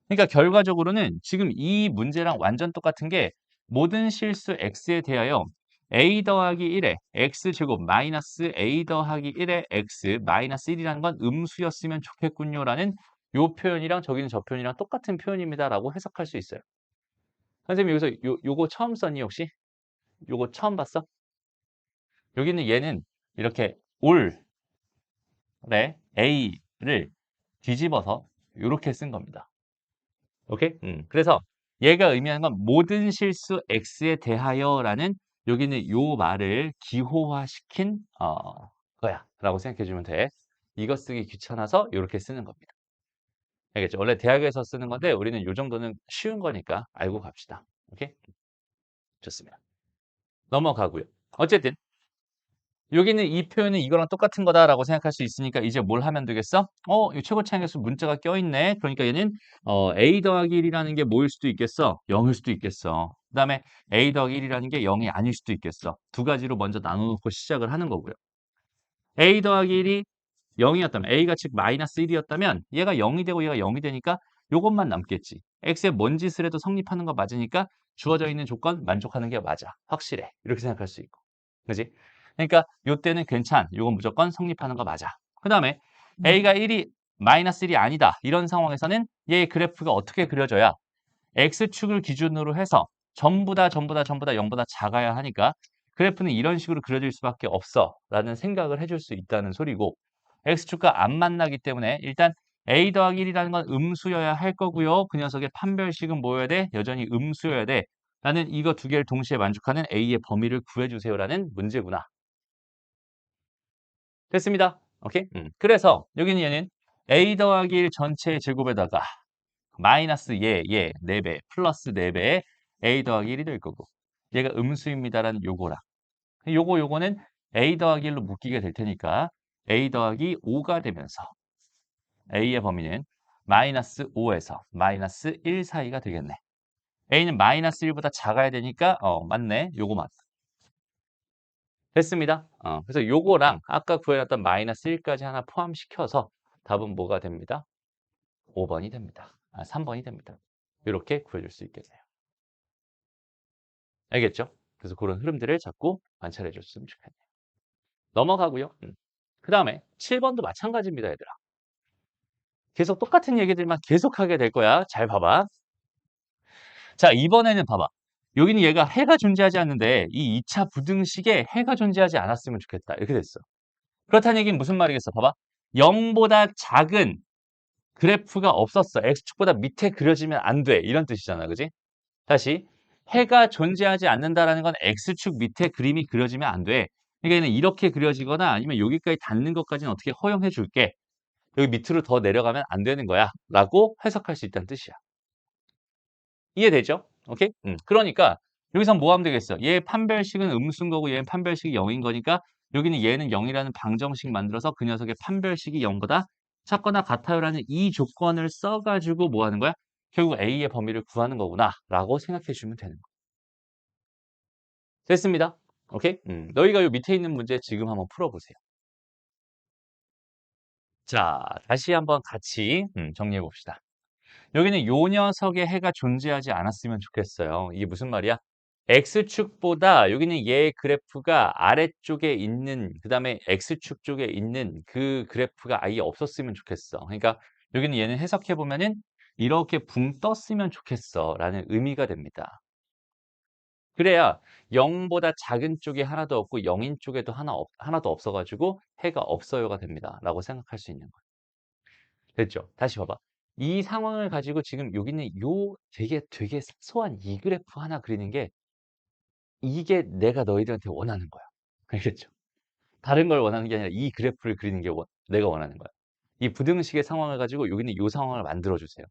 그러니까 결과적으로는 지금 이 문제랑 완전 똑같은 게 모든 실수 x에 대하여 a 더하기 1에 x제곱 마이너스 a 더하기 1에 x 마이너스 1이라는 건 음수였으면 좋겠군요 라는 요 표현이랑 저기는 저 표현이랑 똑같은 표현입니다라고 해석할 수 있어요. 선생님 여기서 요거 처음 썼니 혹시? 요거 처음 봤어? 여기는 얘는 이렇게 올의 A를 뒤집어서 요렇게 쓴 겁니다. 오케이? 그래서 얘가 의미하는 건 모든 실수 X에 대하여라는 여기는 요 말을 기호화시킨 거야 라고 생각해 주면 돼. 이거 쓰기 귀찮아서 요렇게 쓰는 겁니다. 알겠죠? 원래 대학에서 쓰는 건데 우리는 요 정도는 쉬운 거니까 알고 갑시다. 오케이? 좋습니다. 넘어가고요. 어쨌든 여기는 이 표현은 이거랑 똑같은 거다라고 생각할 수 있으니까 이제 뭘 하면 되겠어? 이 최고차항계수 문자가 껴있네. 그러니까 얘는 a 더하기 1이라는 게 뭐일 수도 있겠어? 0일 수도 있겠어. 그 다음에 a 더하기 1이라는 게 0이 아닐 수도 있겠어. 두 가지로 먼저 나눠놓고 시작을 하는 거고요. a 더하기 1이 0이었다면 a가 즉 마이너스 1이었다면 얘가 0이 되고 얘가 0이 되니까 요것만 남겠지. x에 뭔 짓을 해도 성립하는 거 맞으니까 주어져 있는 조건 만족하는 게 맞아. 확실해. 이렇게 생각할 수 있고. 그지? 그러니까 요때는 괜찮. 요건 무조건 성립하는 거 맞아. 그 다음에 a가 1이 마이너스 1이 아니다. 이런 상황에서는 얘의 그래프가 어떻게 그려져야 x축을 기준으로 해서 전부 다 0보다 작아야 하니까 그래프는 이런 식으로 그려질 수밖에 없어 라는 생각을 해줄 수 있다는 소리고 x축과 안 만나기 때문에 일단 a 더하기 1이라는 건 음수여야 할 거고요. 그 녀석의 판별식은 뭐여야 돼? 여전히 음수여야 돼. 라는 이거 두 개를 동시에 만족하는 a의 범위를 구해주세요라는 문제구나. 됐습니다. 오케이? 그래서 여기는 얘는 a 더하기 1 전체의 제곱에다가 마이너스 4배, 플러스 4배의 a 더하기 1이 될 거고 얘가 음수입니다라는 요거랑 요거는 a 더하기 1로 묶이게 될 테니까 a 더하기 5가 되면서 a의 범위는 마이너스 5에서 마이너스 1 사이가 되겠네. a는 마이너스 1보다 작아야 되니까 맞네. 요거 맞다. 됐습니다. 그래서 요거랑 아까 구해놨던 마이너스 1까지 하나 포함시켜서 답은 뭐가 됩니다? 5번이 됩니다. 3번이 됩니다. 이렇게 구해줄 수 있겠네요. 알겠죠? 그래서 그런 흐름들을 자꾸 관찰해 줬으면 좋겠네요. 넘어가고요. 그 다음에 7번도 마찬가지입니다, 얘들아. 계속 똑같은 얘기들만 계속 하게 될 거야. 잘 봐봐. 자, 이번에는 봐봐. 여기는 얘가 해가 존재하지 않는데 이 2차 부등식에 해가 존재하지 않았으면 좋겠다. 이렇게 됐어. 그렇다는 얘기는 무슨 말이겠어? 봐봐. 0보다 작은 그래프가 없었어. x축보다 밑에 그려지면 안 돼. 이런 뜻이잖아. 그지? 다시 해가 존재하지 않는다라는 건 x축 밑에 그림이 그려지면 안 돼. 그러니까 얘는 이렇게 그려지거나 아니면 여기까지 닿는 것까지는 어떻게 허용해 줄게. 여기 밑으로 더 내려가면 안 되는 거야. 라고 해석할 수 있다는 뜻이야. 이해되죠? 오케이? 그러니까 여기서 뭐 하면 되겠어? 얘 판별식은 음수인 거고 얘는 판별식이 0인 거니까 여기는 얘는 0이라는 방정식 만들어서 그 녀석의 판별식이 0보다 작거나 같아요라는 이 조건을 써가지고 뭐 하는 거야? 결국 A의 범위를 구하는 거구나 라고 생각해 주면 되는 거야. 됐습니다. 오케이? 너희가 요 밑에 있는 문제 지금 한번 풀어보세요. 자, 다시 한번 같이 정리해 봅시다. 여기는 요 녀석의 해가 존재하지 않았으면 좋겠어요. 이게 무슨 말이야? X축보다 여기는 얘 그래프가 아래쪽에 있는 그 다음에 X축 쪽에 있는 그 그래프가 아예 없었으면 좋겠어. 그러니까 여기는 얘는 해석해 보면은 이렇게 붕 떴으면 좋겠어 라는 의미가 됩니다. 그래야 0보다 작은 쪽이 하나도 없고 0인 쪽에도 하나도 없어가지고 해가 없어요가 됩니다. 라고 생각할 수 있는 거예요. 됐죠? 다시 봐봐. 이 상황을 가지고 지금 여기는 요 되게 사소한 이 그래프 하나 그리는 게 이게 내가 너희들한테 원하는 거야. 알겠죠? 다른 걸 원하는 게 아니라 이 그래프를 그리는 게 내가 원하는 거야. 이 부등식의 상황을 가지고 여기는 요 상황을 만들어 주세요.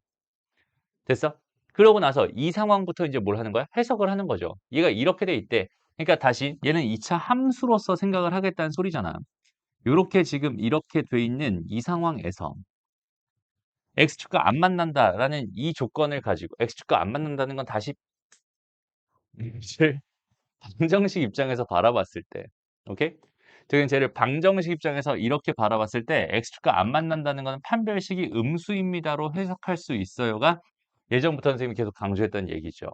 됐어? 그러고 나서 이 상황부터 이제 뭘 하는 거야? 해석을 하는 거죠. 얘가 이렇게 돼 있대. 그러니까 다시 얘는 2차 함수로서 생각을 하겠다는 소리잖아. 요렇게 지금 이렇게 돼 있는 이 상황에서 x축과 안 만난다라는 이 조건을 가지고 x축과 안 만난다는 건 다시 방정식 입장에서 바라봤을 때 오케이? 지금 쟤를 방정식 입장에서 이렇게 바라봤을 때 x축과 안 만난다는 것은 판별식이 음수입니다로 해석할 수 있어요가 예전부터 선생님이 계속 강조했던 얘기죠.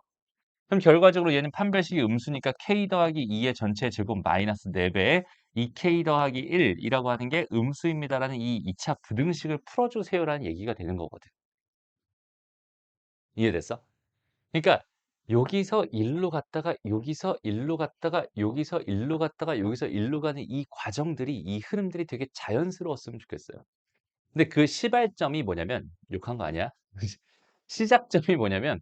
그럼 결과적으로 얘는 판별식이 음수니까 k 더하기 2의 전체 제곱 마이너스 4배의 2k 더하기 1이라고 하는 게 음수입니다라는 이 2차 부등식을 풀어주세요라는 얘기가 되는 거거든. 이해됐어? 그러니까 여기서 1로 갔다가 여기서 1로 갔다가 여기서 1로 갔다가 여기서 1로 가는 이 과정들이 이 흐름들이 되게 자연스러웠으면 좋겠어요. 근데 그 시발점이 뭐냐면 욕한 거 아니야? 시작점이 뭐냐면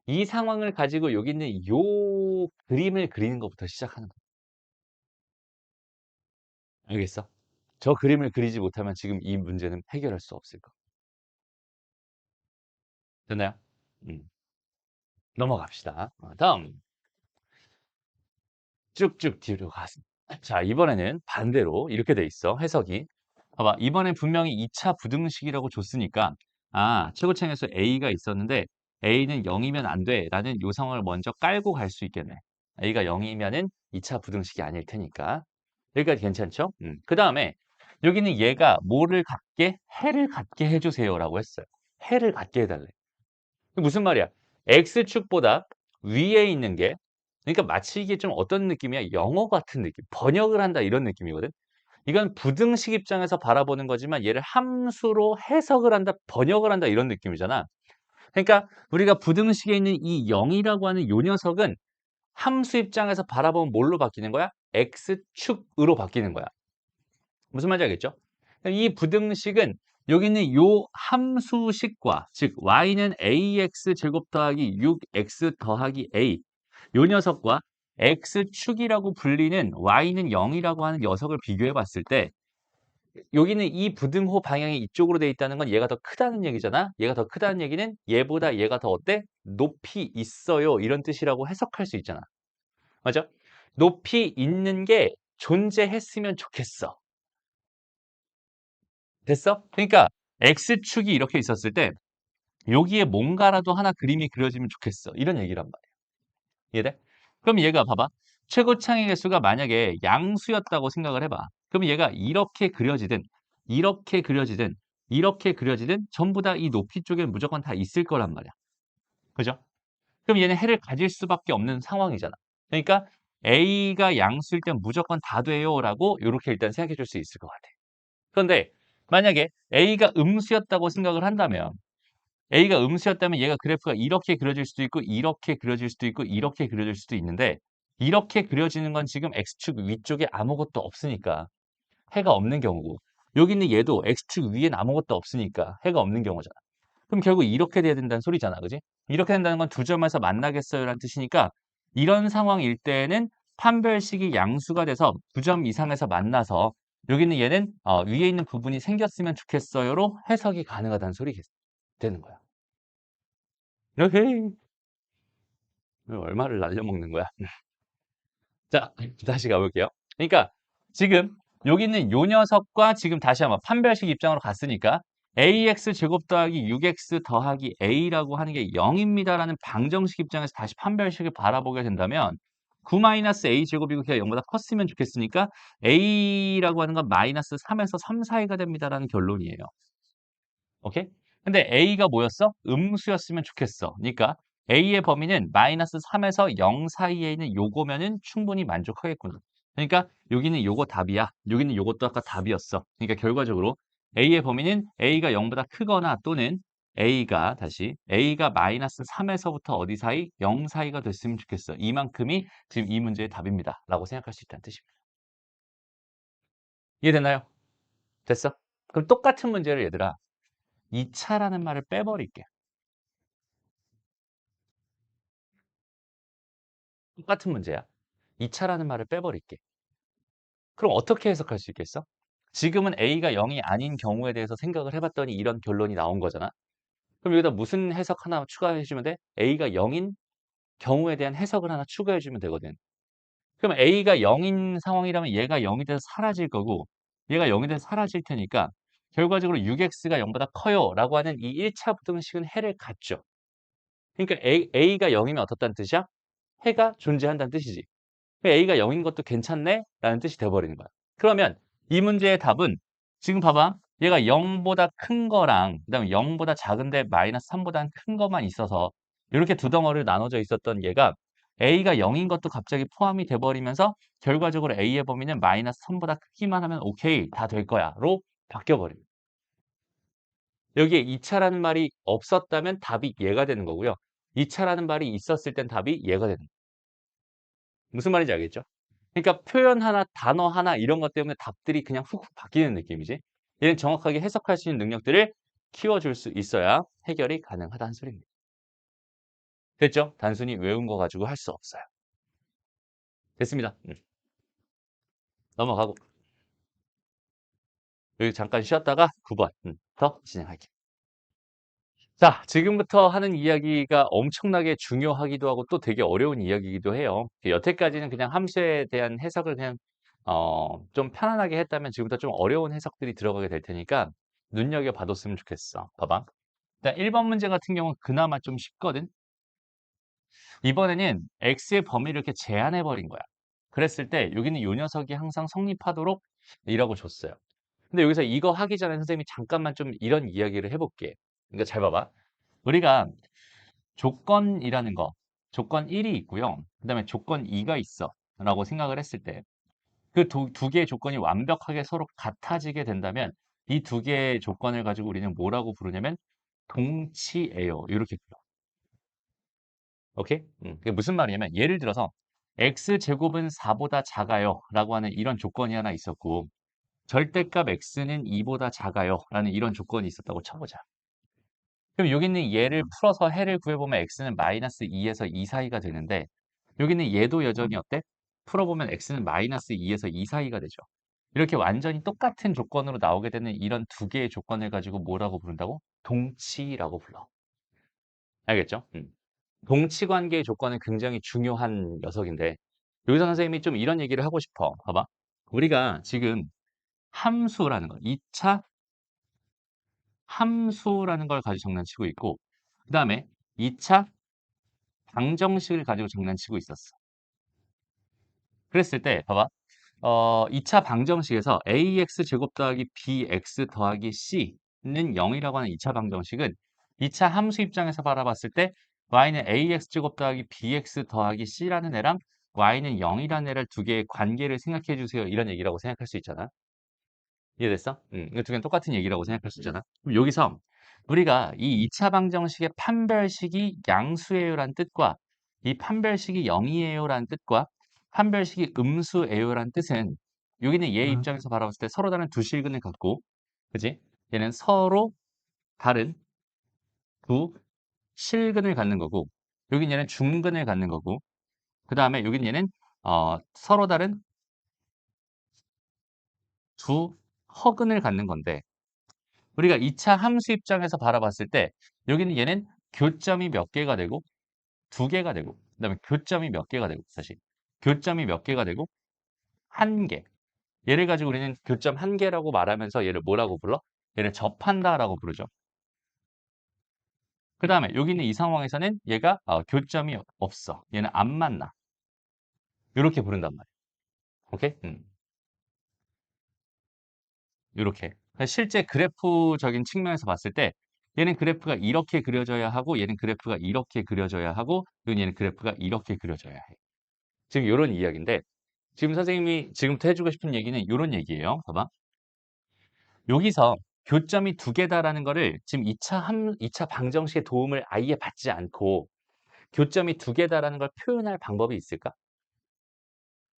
이 상황을 가지고 여기 있는 요 그림을 그리는 것부터 시작하는 거야. 알겠어? 저 그림을 그리지 못하면 지금 이 문제는 해결할 수 없을 거. 됐나요? 음, 넘어갑시다. 다음 쭉쭉 뒤로 가서 자 이번에는 반대로 이렇게 돼 있어 해석이. 봐봐 이번엔 분명히 2차 부등식이라고 줬으니까 아 최고창에서 A가 있었는데 A는 0이면 안 돼 라는 요 상황을 먼저 깔고 갈 수 있겠네. A가 0이면은 2차 부등식이 아닐 테니까 여기까지 괜찮죠? 그 다음에 여기는 얘가 뭐를 갖게? 해를 갖게 해주세요 라고 했어요. 해를 갖게 해달래. 무슨 말이야? X축보다 위에 있는 게 그러니까 마치 이게 좀 어떤 느낌이야? 영어 같은 느낌. 번역을 한다 이런 느낌이거든. 이건 부등식 입장에서 바라보는 거지만 얘를 함수로 해석을 한다, 번역을 한다 이런 느낌이잖아. 그러니까 우리가 부등식에 있는 이 0이라고 하는 요 녀석은 함수 입장에서 바라보면 뭘로 바뀌는 거야? X축으로 바뀌는 거야. 무슨 말인지 알겠죠? 이 부등식은 여기 있는 요 함수식과 즉 y는 ax 제곱 더하기 6x 더하기 a 요 녀석과 x축이라고 불리는 y는 0이라고 하는 녀석을 비교해 봤을 때 여기는 이 부등호 방향이 이쪽으로 돼 있다는 건 얘가 더 크다는 얘기잖아. 얘가 더 크다는 얘기는 얘보다 얘가 더 어때? 높이 있어요. 이런 뜻이라고 해석할 수 있잖아. 맞아? 높이 있는 게 존재했으면 좋겠어. 됐어? 그러니까 X축이 이렇게 있었을 때 여기에 뭔가라도 하나 그림이 그려지면 좋겠어. 이런 얘기란 말이야. 이해돼? 그럼 얘가 봐봐. 최고창의 개수가 만약에 양수였다고 생각을 해봐. 그럼 얘가 이렇게 그려지든 이렇게 그려지든 이렇게 그려지든 전부 다 이 높이 쪽에 무조건 다 있을 거란 말이야. 그죠? 그럼 얘는 해를 가질 수밖에 없는 상황이잖아. 그러니까 A가 양수일 땐 무조건 다 돼요라고 이렇게 일단 생각해 줄 수 있을 것 같아. 그런데 만약에 A가 음수였다고 생각을 한다면 A가 음수였다면 얘가 그래프가 이렇게 그려질 수도 있고 이렇게 그려질 수도 있고 이렇게 그려질 수도 있는데 이렇게 그려지는 건 지금 X축 위쪽에 아무것도 없으니까 해가 없는 경우고 여기 있는 얘도 X축 위엔 아무것도 없으니까 해가 없는 경우잖아. 그럼 결국 이렇게 돼야 된다는 소리잖아. 그지? 이렇게 된다는 건 두 점에서 만나겠어요 라는 뜻이니까 이런 상황일 때는 판별식이 양수가 돼서 두 점 이상에서 만나서 여기 있는 얘는 위에 있는 부분이 생겼으면 좋겠어요로 해석이 가능하다는 소리 되는 거야. 오케이. 얼마를 날려먹는 거야? 자, 다시 가볼게요. 그러니까 지금 여기 있는 요 녀석과 지금 다시 한번 판별식 입장으로 갔으니까 ax 제곱 더하기 6x 더하기 a라고 하는 게 0입니다라는 방정식 입장에서 다시 판별식을 바라보게 된다면 9-a 제곱이고 그냥 0보다 컸으면 좋겠으니까 a라고 하는 건 마이너스 3에서 3 사이가 됩니다라는 결론이에요. 오케이? 근데 A가 뭐였어? 음수였으면 좋겠어. 그러니까 A의 범위는 마이너스 3에서 0 사이에 있는 요거면은 충분히 만족하겠구나. 그러니까 여기는 요거 답이야. 여기는 요것도 아까 답이었어. 그러니까 결과적으로 A의 범위는 A가 0보다 크거나 또는 A가 마이너스 3에서부터 어디 사이? 0 사이가 됐으면 좋겠어. 이만큼이 지금 이 문제의 답입니다. 라고 생각할 수 있다는 뜻입니다. 이해됐나요? 됐어? 그럼 똑같은 문제를 얘들아 2차라는 말을 빼버릴게. 똑같은 문제야. 2차라는 말을 빼버릴게. 그럼 어떻게 해석할 수 있겠어? 지금은 A가 0이 아닌 경우에 대해서 생각을 해봤더니 이런 결론이 나온 거잖아. 그럼 여기다 무슨 해석 하나 추가해주면 돼? A가 0인 경우에 대한 해석을 하나 추가해주면 되거든. 그럼 A가 0인 상황이라면 얘가 0이 돼서 사라질 거고 얘가 0이 돼서 사라질 테니까 결과적으로 6x가 0보다 커요 라고 하는 이 1차 부등식은 해를 갖죠. 그러니까 A가 0이면 어떻다는 뜻이야? 해가 존재한다는 뜻이지. A가 0인 것도 괜찮네? 라는 뜻이 돼버리는 거야. 그러면 이 문제의 답은 지금 봐봐. 얘가 0보다 큰 거랑 그다음에 0보다 작은데 마이너스 3보다 큰 것만 있어서 이렇게 두 덩어리로 나눠져 있었던 얘가 a가 0인 것도 갑자기 포함이 돼버리면서 결과적으로 a의 범위는 마이너스 3보다 크기만 하면 오케이, 다 될 거야.로 바뀌어버립니다. 여기에 2차라는 말이 없었다면 답이 얘가 되는 거고요. 2차라는 말이 있었을 땐 답이 얘가 되는 거예요. 무슨 말인지 알겠죠? 그러니까 표현 하나, 단어 하나 이런 것 때문에 답들이 그냥 훅훅 바뀌는 느낌이지. 얘는 정확하게 해석할 수 있는 능력들을 키워줄 수 있어야 해결이 가능하다는 소리입니다. 됐죠? 단순히 외운 거 가지고 할 수 없어요. 됐습니다. 넘어가고. 여기 잠깐 쉬었다가 9번 더 진행할게요. 자, 지금부터 하는 이야기가 엄청나게 중요하기도 하고 또 되게 어려운 이야기이기도 해요. 여태까지는 그냥 함수에 대한 해석을 그냥 좀 편안하게 했다면 지금부터 좀 어려운 해석들이 들어가게 될 테니까 눈여겨봐뒀으면 좋겠어. 봐봐. 일단 1번 문제 같은 경우는 그나마 좀 쉽거든. 이번에는 x의 범위를 이렇게 제한해버린 거야. 그랬을 때 여기는 요 녀석이 항상 성립하도록 이라고 줬어요. 근데 여기서 이거 하기 전에 선생님이 잠깐만 좀 이런 이야기를 해볼게. 그러니까 잘 봐봐. 우리가 조건이라는 거, 조건 1이 있고요. 그 다음에 조건 2가 있어. 라고 생각을 했을 때, 그 두 개의 조건이 완벽하게 서로 같아지게 된다면, 이 두 개의 조건을 가지고 우리는 뭐라고 부르냐면, 동치예요. 이렇게 불러. 오케이? 그게 무슨 말이냐면, 예를 들어서, x제곱은 4보다 작아요. 라고 하는 이런 조건이 하나 있었고, 절대값 x는 2보다 작아요. 라는 이런 조건이 있었다고 쳐보자. 그럼 여기 있는 얘를 풀어서 해를 구해보면 x는 마이너스 2에서 2 사이가 되는데 여기 있는 얘도 여전히 어때? 풀어보면 x는 마이너스 2에서 2 사이가 되죠. 이렇게 완전히 똑같은 조건으로 나오게 되는 이런 두 개의 조건을 가지고 뭐라고 부른다고? 동치라고 불러. 알겠죠? 동치 관계의 조건은 굉장히 중요한 녀석인데 여기서 선생님이 좀 이런 얘기를 하고 싶어. 봐봐. 우리가 지금 함수라는 거, 2차 함수라는 걸 가지고 장난치고 있고 그 다음에 2차 방정식을 가지고 장난치고 있었어. 그랬을 때 봐봐. 2차 방정식에서 ax 제곱 더하기 bx 더하기 c는 0이라고 하는 2차 방정식은 2차 함수 입장에서 바라봤을 때 y는 ax 제곱 더하기 bx 더하기 c라는 애랑 y는 0이라는 애를 두 개의 관계를 생각해 주세요. 이런 얘기라고 생각할 수 있잖아. 이해됐어? 이거 두 개는 똑같은 얘기라고 생각할 수 있잖아. 그럼 여기서 우리가 이 2차 방정식의 판별식이 양수예요라는 뜻과 이 판별식이 0이에요라는 뜻과 판별식이 음수예요라는 뜻은 여기는 얘 입장에서 바라봤을 때 서로 다른 두 실근을 갖고 그지? 얘는 서로 다른 두 실근을 갖는 거고 여긴 얘는 중근을 갖는 거고 그 다음에 여긴 얘는 서로 다른 두 허근을 갖는 건데 우리가 2차 함수 입장에서 바라봤을 때 여기는 얘는 교점이 몇 개가 되고 두 개가 되고 그다음에 교점이 몇 개가 되고 사실 교점이 몇 개가 되고 한 개. 얘를 가지고 우리는 교점 한 개라고 말하면서 얘를 뭐라고 불러? 얘를 접한다라고 부르죠. 그 다음에 여기 있는 이 상황에서는 얘가 교점이 없어. 얘는 안 만나. 이렇게 부른단 말이야. 오케이? 이렇게. 실제 그래프적인 측면에서 봤을 때 얘는 그래프가 이렇게 그려져야 하고 얘는 그래프가 이렇게 그려져야 하고 그리고 얘는 그래프가 이렇게 그려져야 해. 지금 이런 이야기인데 지금 선생님이 지금부터 해주고 싶은 얘기는 이런 얘기예요. 봐봐. 여기서 교점이 두 개다라는 거를 지금 2차 방정식의 도움을 아예 받지 않고 교점이 두 개다라는 걸 표현할 방법이 있을까?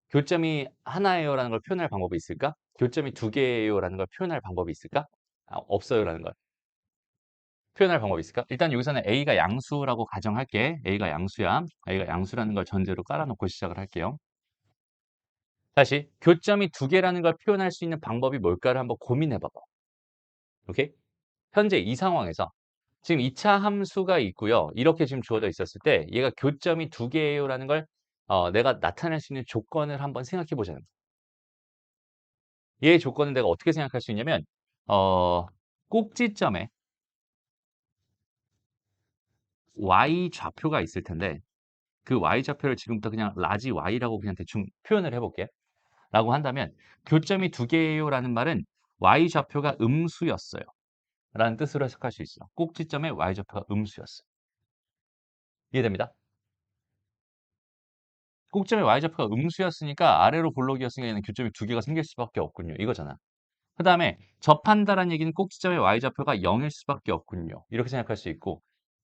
교점이 하나예요라는 걸 표현할 방법이 있을까? 교점이 두 개예요라는 걸 표현할 방법이 있을까? 없어요라는 걸. 표현할 방법이 있을까? 일단 여기서는 A가 양수라고 가정할게. A가 양수야. A가 양수라는 걸 전제로 깔아놓고 시작을 할게요. 다시 교점이 두 개라는 걸 표현할 수 있는 방법이 뭘까를 한번 고민해 봐봐. 오케이? 현재 이 상황에서 지금 2차 함수가 있고요. 이렇게 지금 주어져 있었을 때 얘가 교점이 두 개예요라는 걸 내가 나타낼 수 있는 조건을 한번 생각해 보자는 거야. 얘의 조건은 내가 어떻게 생각할 수 있냐면 꼭지점에 y 좌표가 있을 텐데 그 y좌표를 지금부터 그냥 라지 y라고 그냥 대충 표현을 해볼게. 라고 한다면 교점이 두 개예요라는 말은 y좌표가 음수였어요. 라는 뜻으로 해석할 수 있어. 꼭지점에 y좌표가 음수였어. 이해됩니다? 꼭지점의 y좌표가 음수였으니까 아래로 볼록이었으니까 얘는 교점이 두 개가 생길 수밖에 없군요. 이거잖아. 그 다음에 접한다라는 얘기는 꼭지점의 y좌표가 0일 수밖에 없군요. 이렇게 생각할 수 있고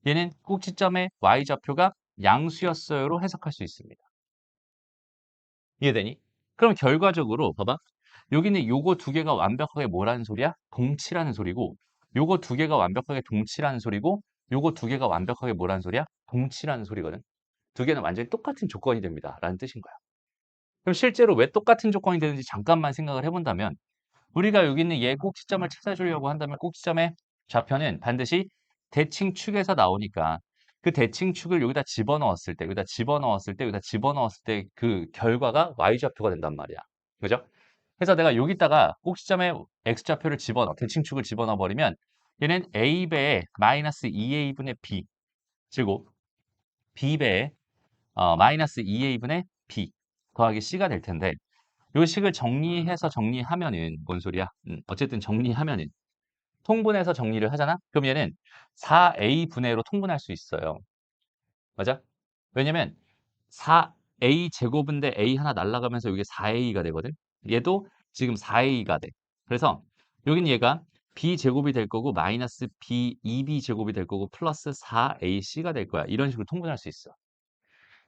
얘는 꼭지점의 y좌표가 양수였어요로 해석할 수 있습니다. 이해되니? 그럼 결과적으로 봐봐. 여기는 요거 두 개가 완벽하게 뭐라는 소리야? 동치라는 소리고 요거 두 개가 완벽하게 동치라는 소리고 요거 두 개가 완벽하게 뭐라는 소리야? 동치라는 소리거든. 두 개는 완전히 똑같은 조건이 됩니다. 라는 뜻인 거야. 그럼 실제로 왜 똑같은 조건이 되는지 잠깐만 생각을 해본다면 우리가 여기 있는 얘 꼭지점을 찾아주려고 한다면 꼭지점의 좌표는 반드시 대칭축에서 나오니까 그 대칭축을 여기다 집어넣었을 때, 여기다 집어넣었을 때, 여기다 집어넣었을 때 그 결과가 y좌표가 된단 말이야. 그죠? 그래서 내가 여기다가 꼭지점에 x좌표를 집어넣어, 대칭축을 집어넣어 버리면 얘는 a배에 마이너스 2a분의 b, 그리고 b배에 마이너스 2a분의 b 더하기 c가 될 텐데 요 식을 정리해서 정리하면은 뭔 소리야? 어쨌든 정리하면은 통분해서 정리를 하잖아? 그럼 얘는 4a분의로 통분할 수 있어요. 맞아? 왜냐면 4a 제곱인데 a 하나 날라가면서 이게 4a가 되거든? 얘도 지금 4a가 돼. 그래서 여기는 얘가 b제곱이 될 거고 마이너스 b 2b 제곱이 될 거고 플러스 4ac가 될 거야. 이런 식으로 통분할 수 있어.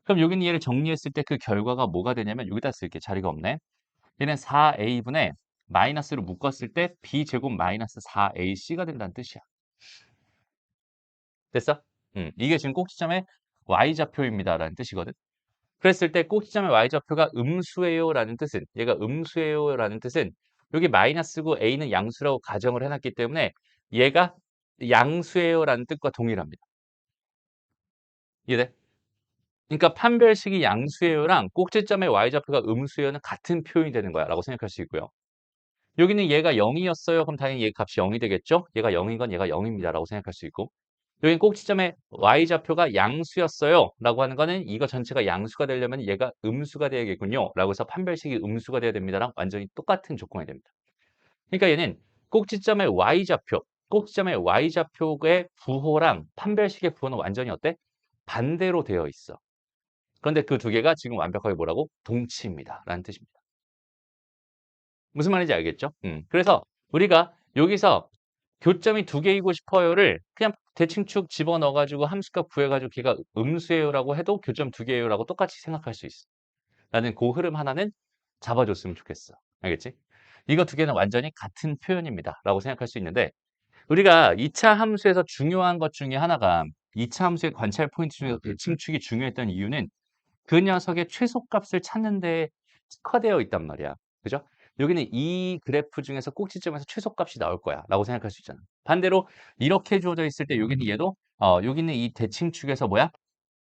그럼 여기는 얘를 정리했을 때 그 결과가 뭐가 되냐면 여기다 쓸게. 자리가 없네. 얘는 4a분의 마이너스로 묶었을 때 b제곱 마이너스 4ac가 된다는 뜻이야. 됐어? 이게 지금 꼭지점의 y좌표입니다라는 뜻이거든. 그랬을 때 꼭지점의 y좌표가 음수예요라는 뜻은 얘가 음수예요라는 뜻은 여기 마이너스고 a는 양수라고 가정을 해놨기 때문에 얘가 양수예요라는 뜻과 동일합니다. 이해돼? 그러니까 판별식이 양수예요랑 꼭지점의 y좌표가 음수예요는 같은 표현이 되는 거야 라고 생각할 수 있고요. 여기는 얘가 0이었어요. 그럼 당연히 얘 값이 0이 되겠죠? 얘가 0인 건 얘가 0입니다 라고 생각할 수 있고 여기 꼭지점에 y좌표가 양수였어요 라고 하는 거는 이거 전체가 양수가 되려면 얘가 음수가 되야겠군요 라고 해서 판별식이 음수가 돼야 됩니다랑 완전히 똑같은 조건이 됩니다. 그러니까 얘는 꼭지점의 y좌표, 꼭지점의 y좌표의 부호랑 판별식의 부호는 완전히 어때? 반대로 되어 있어. 그런데 그 두 개가 지금 완벽하게 뭐라고? 동치입니다 라는 뜻입니다. 무슨 말인지 알겠죠? 그래서 우리가 여기서 교점이 두 개이고 싶어요를 그냥 대칭축 집어넣어가지고 함수값 구해가지고 걔가 음수예요라고 해도 교점 두 개예요라고 똑같이 생각할 수 있어. 나는 그 흐름 하나는 잡아줬으면 좋겠어. 알겠지? 이거 두 개는 완전히 같은 표현입니다. 라고 생각할 수 있는데 우리가 2차 함수에서 중요한 것 중에 하나가 2차 함수의 관찰 포인트 중에서 대칭축이 중요했던 이유는 그 녀석의 최소값을 찾는 데 특화되어 있단 말이야. 그죠? 여기는 이 그래프 중에서 꼭지점에서 최소값이 나올 거야 라고 생각할 수 있잖아. 반대로 이렇게 주어져 있을 때 여기는 얘도 여기는 이 대칭축에서 뭐야?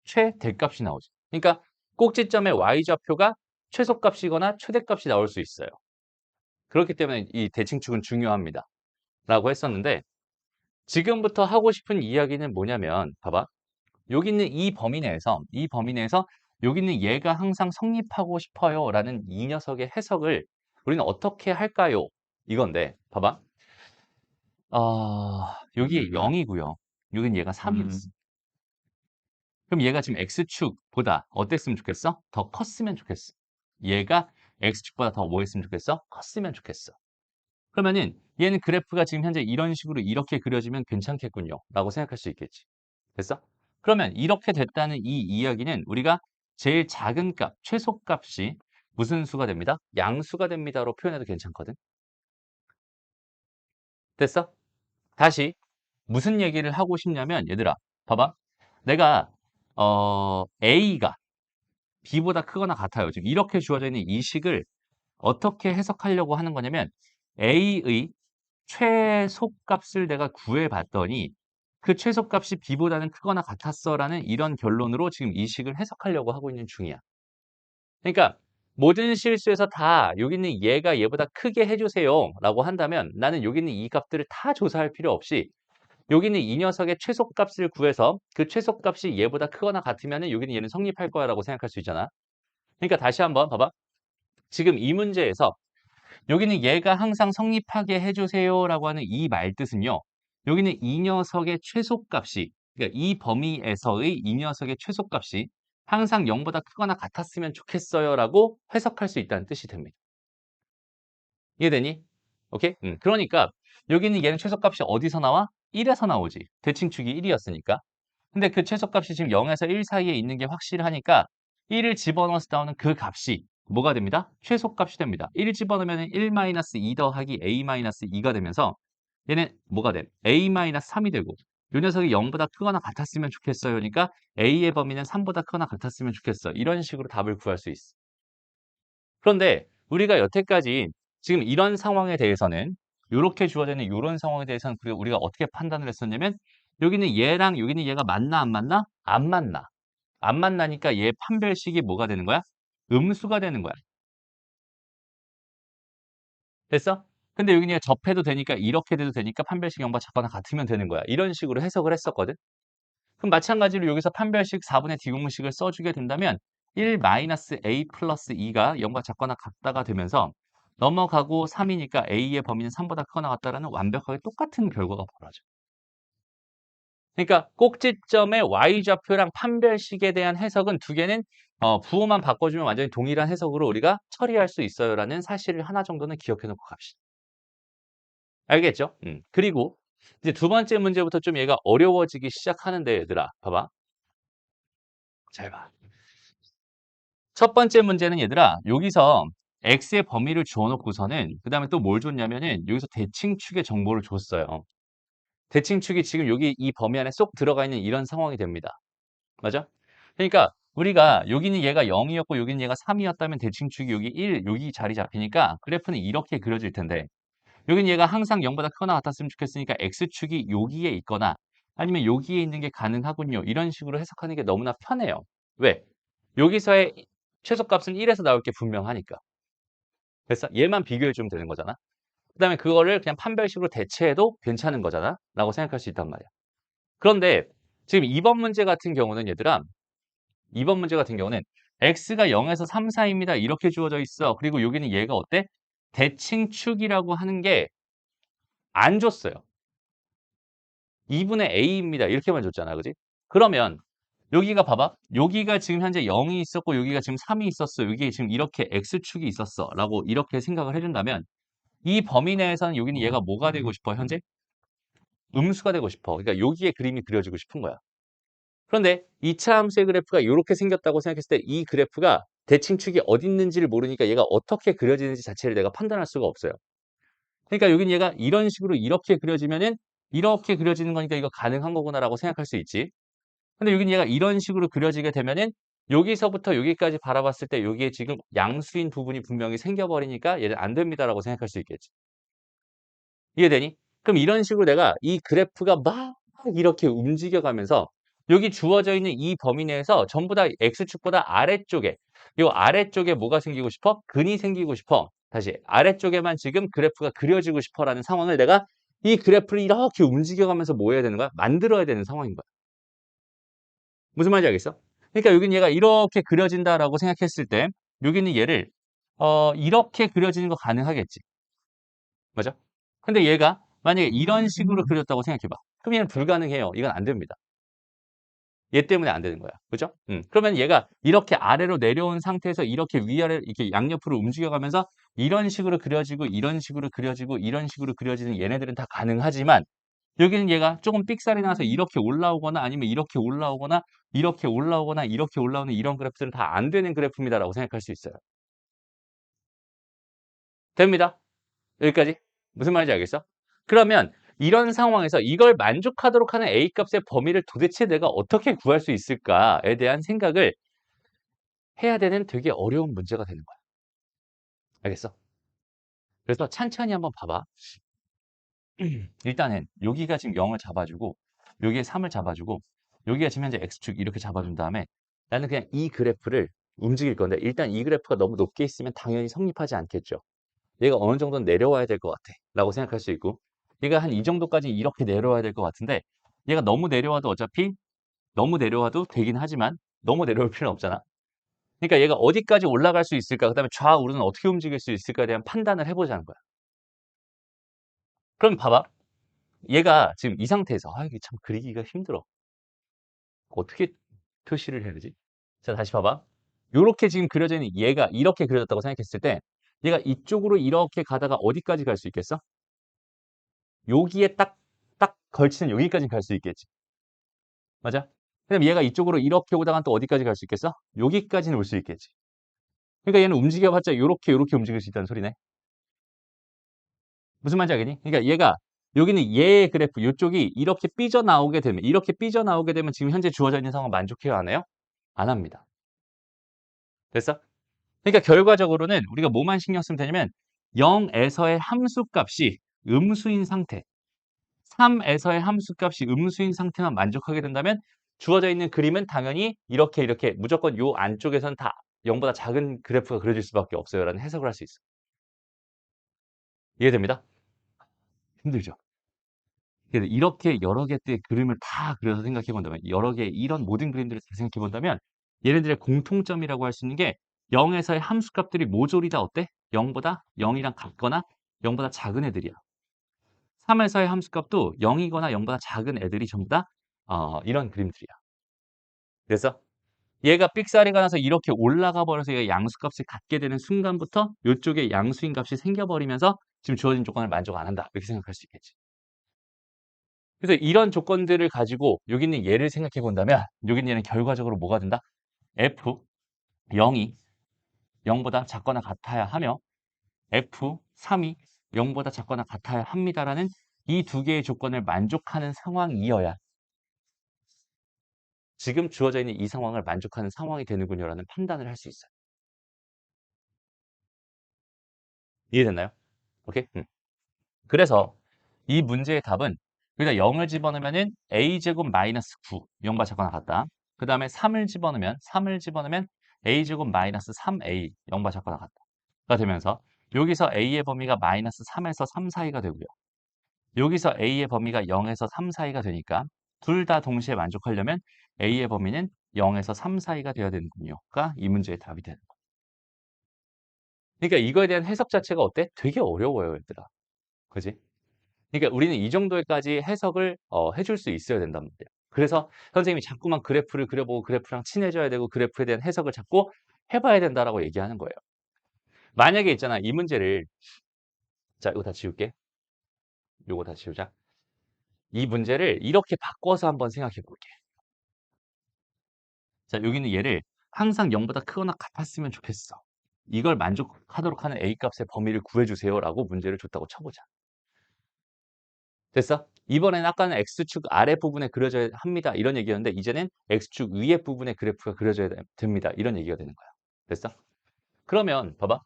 최대값이 나오지. 그러니까 꼭지점의 y좌표가 최소값이거나 최대값이 나올 수 있어요. 그렇기 때문에 이 대칭축은 중요합니다. 라고 했었는데 지금부터 하고 싶은 이야기는 뭐냐면 봐봐. 여기 있는 이 범위 내에서 여기 있는 얘가 항상 성립하고 싶어요 라는 이 녀석의 해석을 우리는 어떻게 할까요? 이건데 봐봐. 여기 0이고요. 여긴 얘가 3이었어. 그럼 얘가 지금 x축보다 어땠으면 좋겠어? 더 컸으면 좋겠어. 얘가 x축보다 더 뭐 했으면 좋겠어? 컸으면 좋겠어. 그러면은 얘는 그래프가 지금 현재 이런 식으로 이렇게 그려지면 괜찮겠군요. 라고 생각할 수 있겠지. 됐어? 그러면 이렇게 됐다는 이 이야기는 우리가 제일 작은 값, 최소값이 무슨 수가 됩니다? 양수가 됩니다로 표현해도 괜찮거든. 됐어? 다시 무슨 얘기를 하고 싶냐면 얘들아 봐봐. 내가 A가 B보다 크거나 같아요. 지금 이렇게 주어져 있는 이 식을 어떻게 해석하려고 하는 거냐면 A의 최소값을 내가 구해봤더니 그 최소값이 B보다는 크거나 같았어라는 이런 결론으로 지금 이 식을 해석하려고 하고 있는 중이야. 그러니까 모든 실수에서 다 여기 있는 얘가 얘보다 크게 해주세요 라고 한다면 나는 여기 있는 이 값들을 다 조사할 필요 없이 여기 있는 이 녀석의 최소값을 구해서 그 최소값이 얘보다 크거나 같으면 여기는 얘는 성립할 거야 라고 생각할 수 있잖아. 그러니까 다시 한번 봐봐. 지금 이 문제에서 여기는 얘가 항상 성립하게 해주세요라고 하는 이 말뜻은요. 여기는 이 녀석의 최소값이 그러니까 이 범위에서의 이 녀석의 최소값이 항상 0보다 크거나 같았으면 좋겠어요 라고 해석할 수 있다는 뜻이 됩니다. 이해되니? 오케이? 그러니까 여기는 얘는 최소값이 어디서 나와? 1에서 나오지. 대칭축이 1이었으니까. 근데 그 최소값이 지금 0에서 1 사이에 있는 게 확실하니까 1을 집어넣어서 나오는 그 값이 뭐가 됩니다? 최소값이 됩니다. 1 집어넣으면 1-2 더하기 a-2가 되면서 얘는 뭐가 돼? a-3이 되고 요 녀석이 0보다 크거나 같았으면 좋겠어요. 그러니까 a의 범위는 3보다 크거나 같았으면 좋겠어. 이런 식으로 답을 구할 수 있어. 그런데 우리가 여태까지 지금 이런 상황에 대해서는 요렇게 주어져 있는 요런 상황에 대해서는 우리가 어떻게 판단을 했었냐면 여기는 얘랑 여기는 얘가 맞나 안 맞나? 안 맞나. 안 만나니까 얘 판별식이 뭐가 되는 거야? 음수가 되는 거야. 됐어? 근데 여기는 얘가 접해도 되니까 이렇게 돼도 되니까 판별식 0과 작거나 같으면 되는 거야. 이런 식으로 해석을 했었거든. 그럼 마찬가지로 여기서 판별식 4분의 D공식을 써주게 된다면 1-A 플러스 2가 0과 작거나 같다가 되면서 넘어가고 3이니까 A의 범위는 3보다 크거나 같다라는 완벽하게 똑같은 결과가 벌어져. 그러니까 꼭지점의 Y좌표랑 판별식에 대한 해석은 두 개는 부호만 바꿔주면 완전히 동일한 해석으로 우리가 처리할 수 있어요라는 사실을 하나 정도는 기억해 놓고 갑시다. 알겠죠? 그리고 이제 두 번째 문제부터 좀 얘가 어려워지기 시작하는데 얘들아 봐봐. 잘 봐. 첫 번째 문제는 얘들아 여기서 x의 범위를 주어놓고서는 그 다음에 또 뭘 줬냐면은 여기서 대칭축의 정보를 줬어요. 대칭축이 지금 여기 이 범위 안에 쏙 들어가 있는 이런 상황이 됩니다. 맞아? 그러니까 우리가 여기는 얘가 0이었고 여기는 얘가 3이었다면 대칭축이 여기 1, 여기 자리 잡히니까 그래프는 이렇게 그려질 텐데 여기는 얘가 항상 0보다 크거나 같았으면 좋겠으니까 x축이 여기에 있거나 아니면 여기에 있는 게 가능하군요. 이런 식으로 해석하는 게 너무나 편해요. 왜? 여기서의 최소값은 1에서 나올 게 분명하니까. 그래서 얘만 비교해 주면 되는 거잖아. 그다음에 그거를 그냥 판별식으로 대체해도 괜찮은 거잖아. 라고 생각할 수 있단 말이야. 그런데 지금 2번 문제 같은 경우는 얘들아 2번 문제 같은 경우는 x가 0에서 3 사이입니다. 이렇게 주어져 있어. 그리고 여기는 얘가 어때? 대칭축이라고 하는 게 안 줬어요. 2분의 a입니다. 이렇게만 줬잖아. 그지? 그러면 여기가 봐봐. 여기가 지금 현재 0이 있었고 여기가 지금 3이 있었어. 여기에 지금 이렇게 x축이 있었어. 라고 이렇게 생각을 해준다면 이 범위 내에서는 여기는 얘가 뭐가 되고 싶어? 현재? 음수가 되고 싶어. 그러니까 여기에 그림이 그려지고 싶은 거야. 그런데 2차 함수의 그래프가 이렇게 생겼다고 생각했을 때 이 그래프가 대칭축이 어디 있는지를 모르니까 얘가 어떻게 그려지는지 자체를 내가 판단할 수가 없어요. 그러니까 여기는 얘가 이런 식으로 이렇게 그려지면은 이렇게 그려지는 거니까 이거 가능한 거구나라고 생각할 수 있지. 근데 여기는 얘가 이런 식으로 그려지게 되면은 여기서부터 여기까지 바라봤을 때 여기에 지금 양수인 부분이 분명히 생겨버리니까 얘는 안 됩니다라고 생각할 수 있겠지. 이해되니? 그럼 이런 식으로 내가 이 그래프가 막 이렇게 움직여가면서 여기 주어져 있는 이 범위 내에서 전부 다 X축보다 아래쪽에 요 아래쪽에 뭐가 생기고 싶어? 근이 생기고 싶어. 다시 아래쪽에만 지금 그래프가 그려지고 싶어라는 상황을 내가 이 그래프를 이렇게 움직여가면서 뭐 해야 되는 거야? 만들어야 되는 상황인 거야. 무슨 말인지 알겠어? 그러니까 여기는 얘가 이렇게 그려진다라고 생각했을 때 여기는 얘를 이렇게 그려지는 거 가능하겠지. 맞아? 근데 얘가 만약에 이런 식으로 그렸다고 생각해 봐. 그럼 얘는 불가능해요. 이건 안 됩니다. 얘 때문에 안 되는 거야. 그죠? 그러면 얘가 이렇게 아래로 내려온 상태에서 이렇게 위아래 이렇게 양옆으로 움직여가면서 이런 식으로 그려지고 이런 식으로 그려지고 이런 식으로 그려지는 얘네들은 다 가능하지만 여기는 얘가 조금 삑살이 나서 이렇게 올라오거나 아니면 이렇게 올라오거나 이렇게 올라오거나 이렇게 올라오는 이런 그래프들은 다 안 되는 그래프입니다라고 생각할 수 있어요. 됩니다. 여기까지? 무슨 말인지 알겠어? 그러면 이런 상황에서 이걸 만족하도록 하는 A 값의 범위를 도대체 내가 어떻게 구할 수 있을까에 대한 생각을 해야 되는 되게 어려운 문제가 되는 거야. 알겠어? 그래서 찬찬히 한번 봐봐. 일단은 여기가 지금 0을 잡아주고 여기에 3을 잡아주고 여기가 지금 현재 X축 이렇게 잡아준 다음에 나는 그냥 이 그래프를 움직일 건데 일단 이 그래프가 너무 높게 있으면 당연히 성립하지 않겠죠. 얘가 어느 정도는 내려와야 될 것 같아 라고 생각할 수 있고 얘가 한 이 정도까지 이렇게 내려와야 될 것 같은데 얘가 너무 내려와도 어차피 너무 내려와도 되긴 하지만 너무 내려올 필요는 없잖아. 그러니까 얘가 어디까지 올라갈 수 있을까 그 다음에 좌우로는 어떻게 움직일 수 있을까에 대한 판단을 해보자는 거야. 그럼 봐봐. 얘가 지금 이 상태에서 이게 참 그리기가 힘들어. 어떻게 표시를 해야 되지? 자, 다시 봐봐. 요렇게 지금 그려져 있는 얘가 이렇게 그려졌다고 생각했을 때 얘가 이쪽으로 이렇게 가다가 어디까지 갈 수 있겠어? 여기에 딱 걸치는 여기까지 갈 수 있겠지. 맞아? 그럼 얘가 이쪽으로 이렇게 오다가 또 어디까지 갈 수 있겠어? 여기까지는 올 수 있겠지. 그러니까 얘는 움직여봤자 요렇게 움직일 수 있다는 소리네. 무슨 말인지 알겠니? 그러니까 얘가 여기는 얘의 그래프 요쪽이 이렇게 삐져나오게 되면 지금 현재 주어져 있는 상황 만족해요, 안 해요? 안 합니다. 됐어? 그러니까 결과적으로는 우리가 뭐만 신경 쓰면 되냐면 0에서의 함수값이 음수인 상태, 3에서의 함수값이 음수인 상태만 만족하게 된다면 주어져 있는 그림은 당연히 이렇게 무조건 요 안쪽에선 다 0보다 작은 그래프가 그려질 수밖에 없어요라는 해석을 할 수 있어. 이해됩니다? 힘들죠? 이렇게 여러 개의 그림을 다 그려서 생각해 본다면 여러 개 이런 모든 그림들을 다 생각해 본다면 얘네들의 공통점이라고 할 수 있는 게 0에서의 함수값들이 모조리 다 어때? 0보다 0이랑 같거나 0보다 작은 애들이야. 3에서의 함수값도 0이거나 0보다 작은 애들이 전부 다 이런 그림들이야. 그래서 얘가 삑사리가 나서 이렇게 올라가 버려서 얘가 양수값을 갖게 되는 순간부터 이쪽에 양수인 값이 생겨버리면서 지금 주어진 조건을 만족 안 한다. 이렇게 생각할 수 있겠지. 그래서 이런 조건들을 가지고 여기 있는 얘를 생각해 본다면 여기 있는 얘는 결과적으로 뭐가 된다? F 0이 0보다 작거나 같아야 하며 F 3이 0보다 작거나 같아야 합니다라는 이 두 개의 조건을 만족하는 상황이어야 지금 주어져 있는 이 상황을 만족하는 상황이 되는군요라는 판단을 할 수 있어요. 이해됐나요? 오케이? 그래서 이 문제의 답은 여기다 0을 집어넣으면은 a제곱 마이너스 9, 0과 작거나 같다. 그 다음에 3을 집어넣으면 a제곱 마이너스 3a, 0과 작거나 같다가 되면서 여기서 a의 범위가 마이너스 3에서 3 사이가 되고요. 여기서 a의 범위가 0에서 3 사이가 되니까 둘 다 동시에 만족하려면 a의 범위는 0에서 3 사이가 되어야 되는군요.가 이 문제의 답이 되는 거예요. 그러니까 이거에 대한 해석 자체가 어때? 되게 어려워요, 얘들아. 그지? 그러니까 우리는 이 정도까지 해석을 해줄 수 있어야 된단 말이야. 그래서 선생님이 자꾸만 그래프를 그려보고 그래프랑 친해져야 되고 그래프에 대한 해석을 자꾸 해봐야 된다라고 얘기하는 거예요. 만약에 있잖아, 이 문제를 자, 이거 다 지울게. 이거 다 지우자. 이 문제를 이렇게 바꿔서 한번 생각해 볼게. 자, 여기는 얘를 항상 0보다 크거나 같았으면 좋겠어. 이걸 만족하도록 하는 A 값의 범위를 구해주세요라고 문제를 줬다고 쳐보자. 됐어? 이번에는 아까는 X축 아랫부분에 그려져야 합니다. 이런 얘기였는데 이제는 X축 위에 부분에 그래프가 그려져야 됩니다. 이런 얘기가 되는 거야. 됐어? 그러면 봐봐.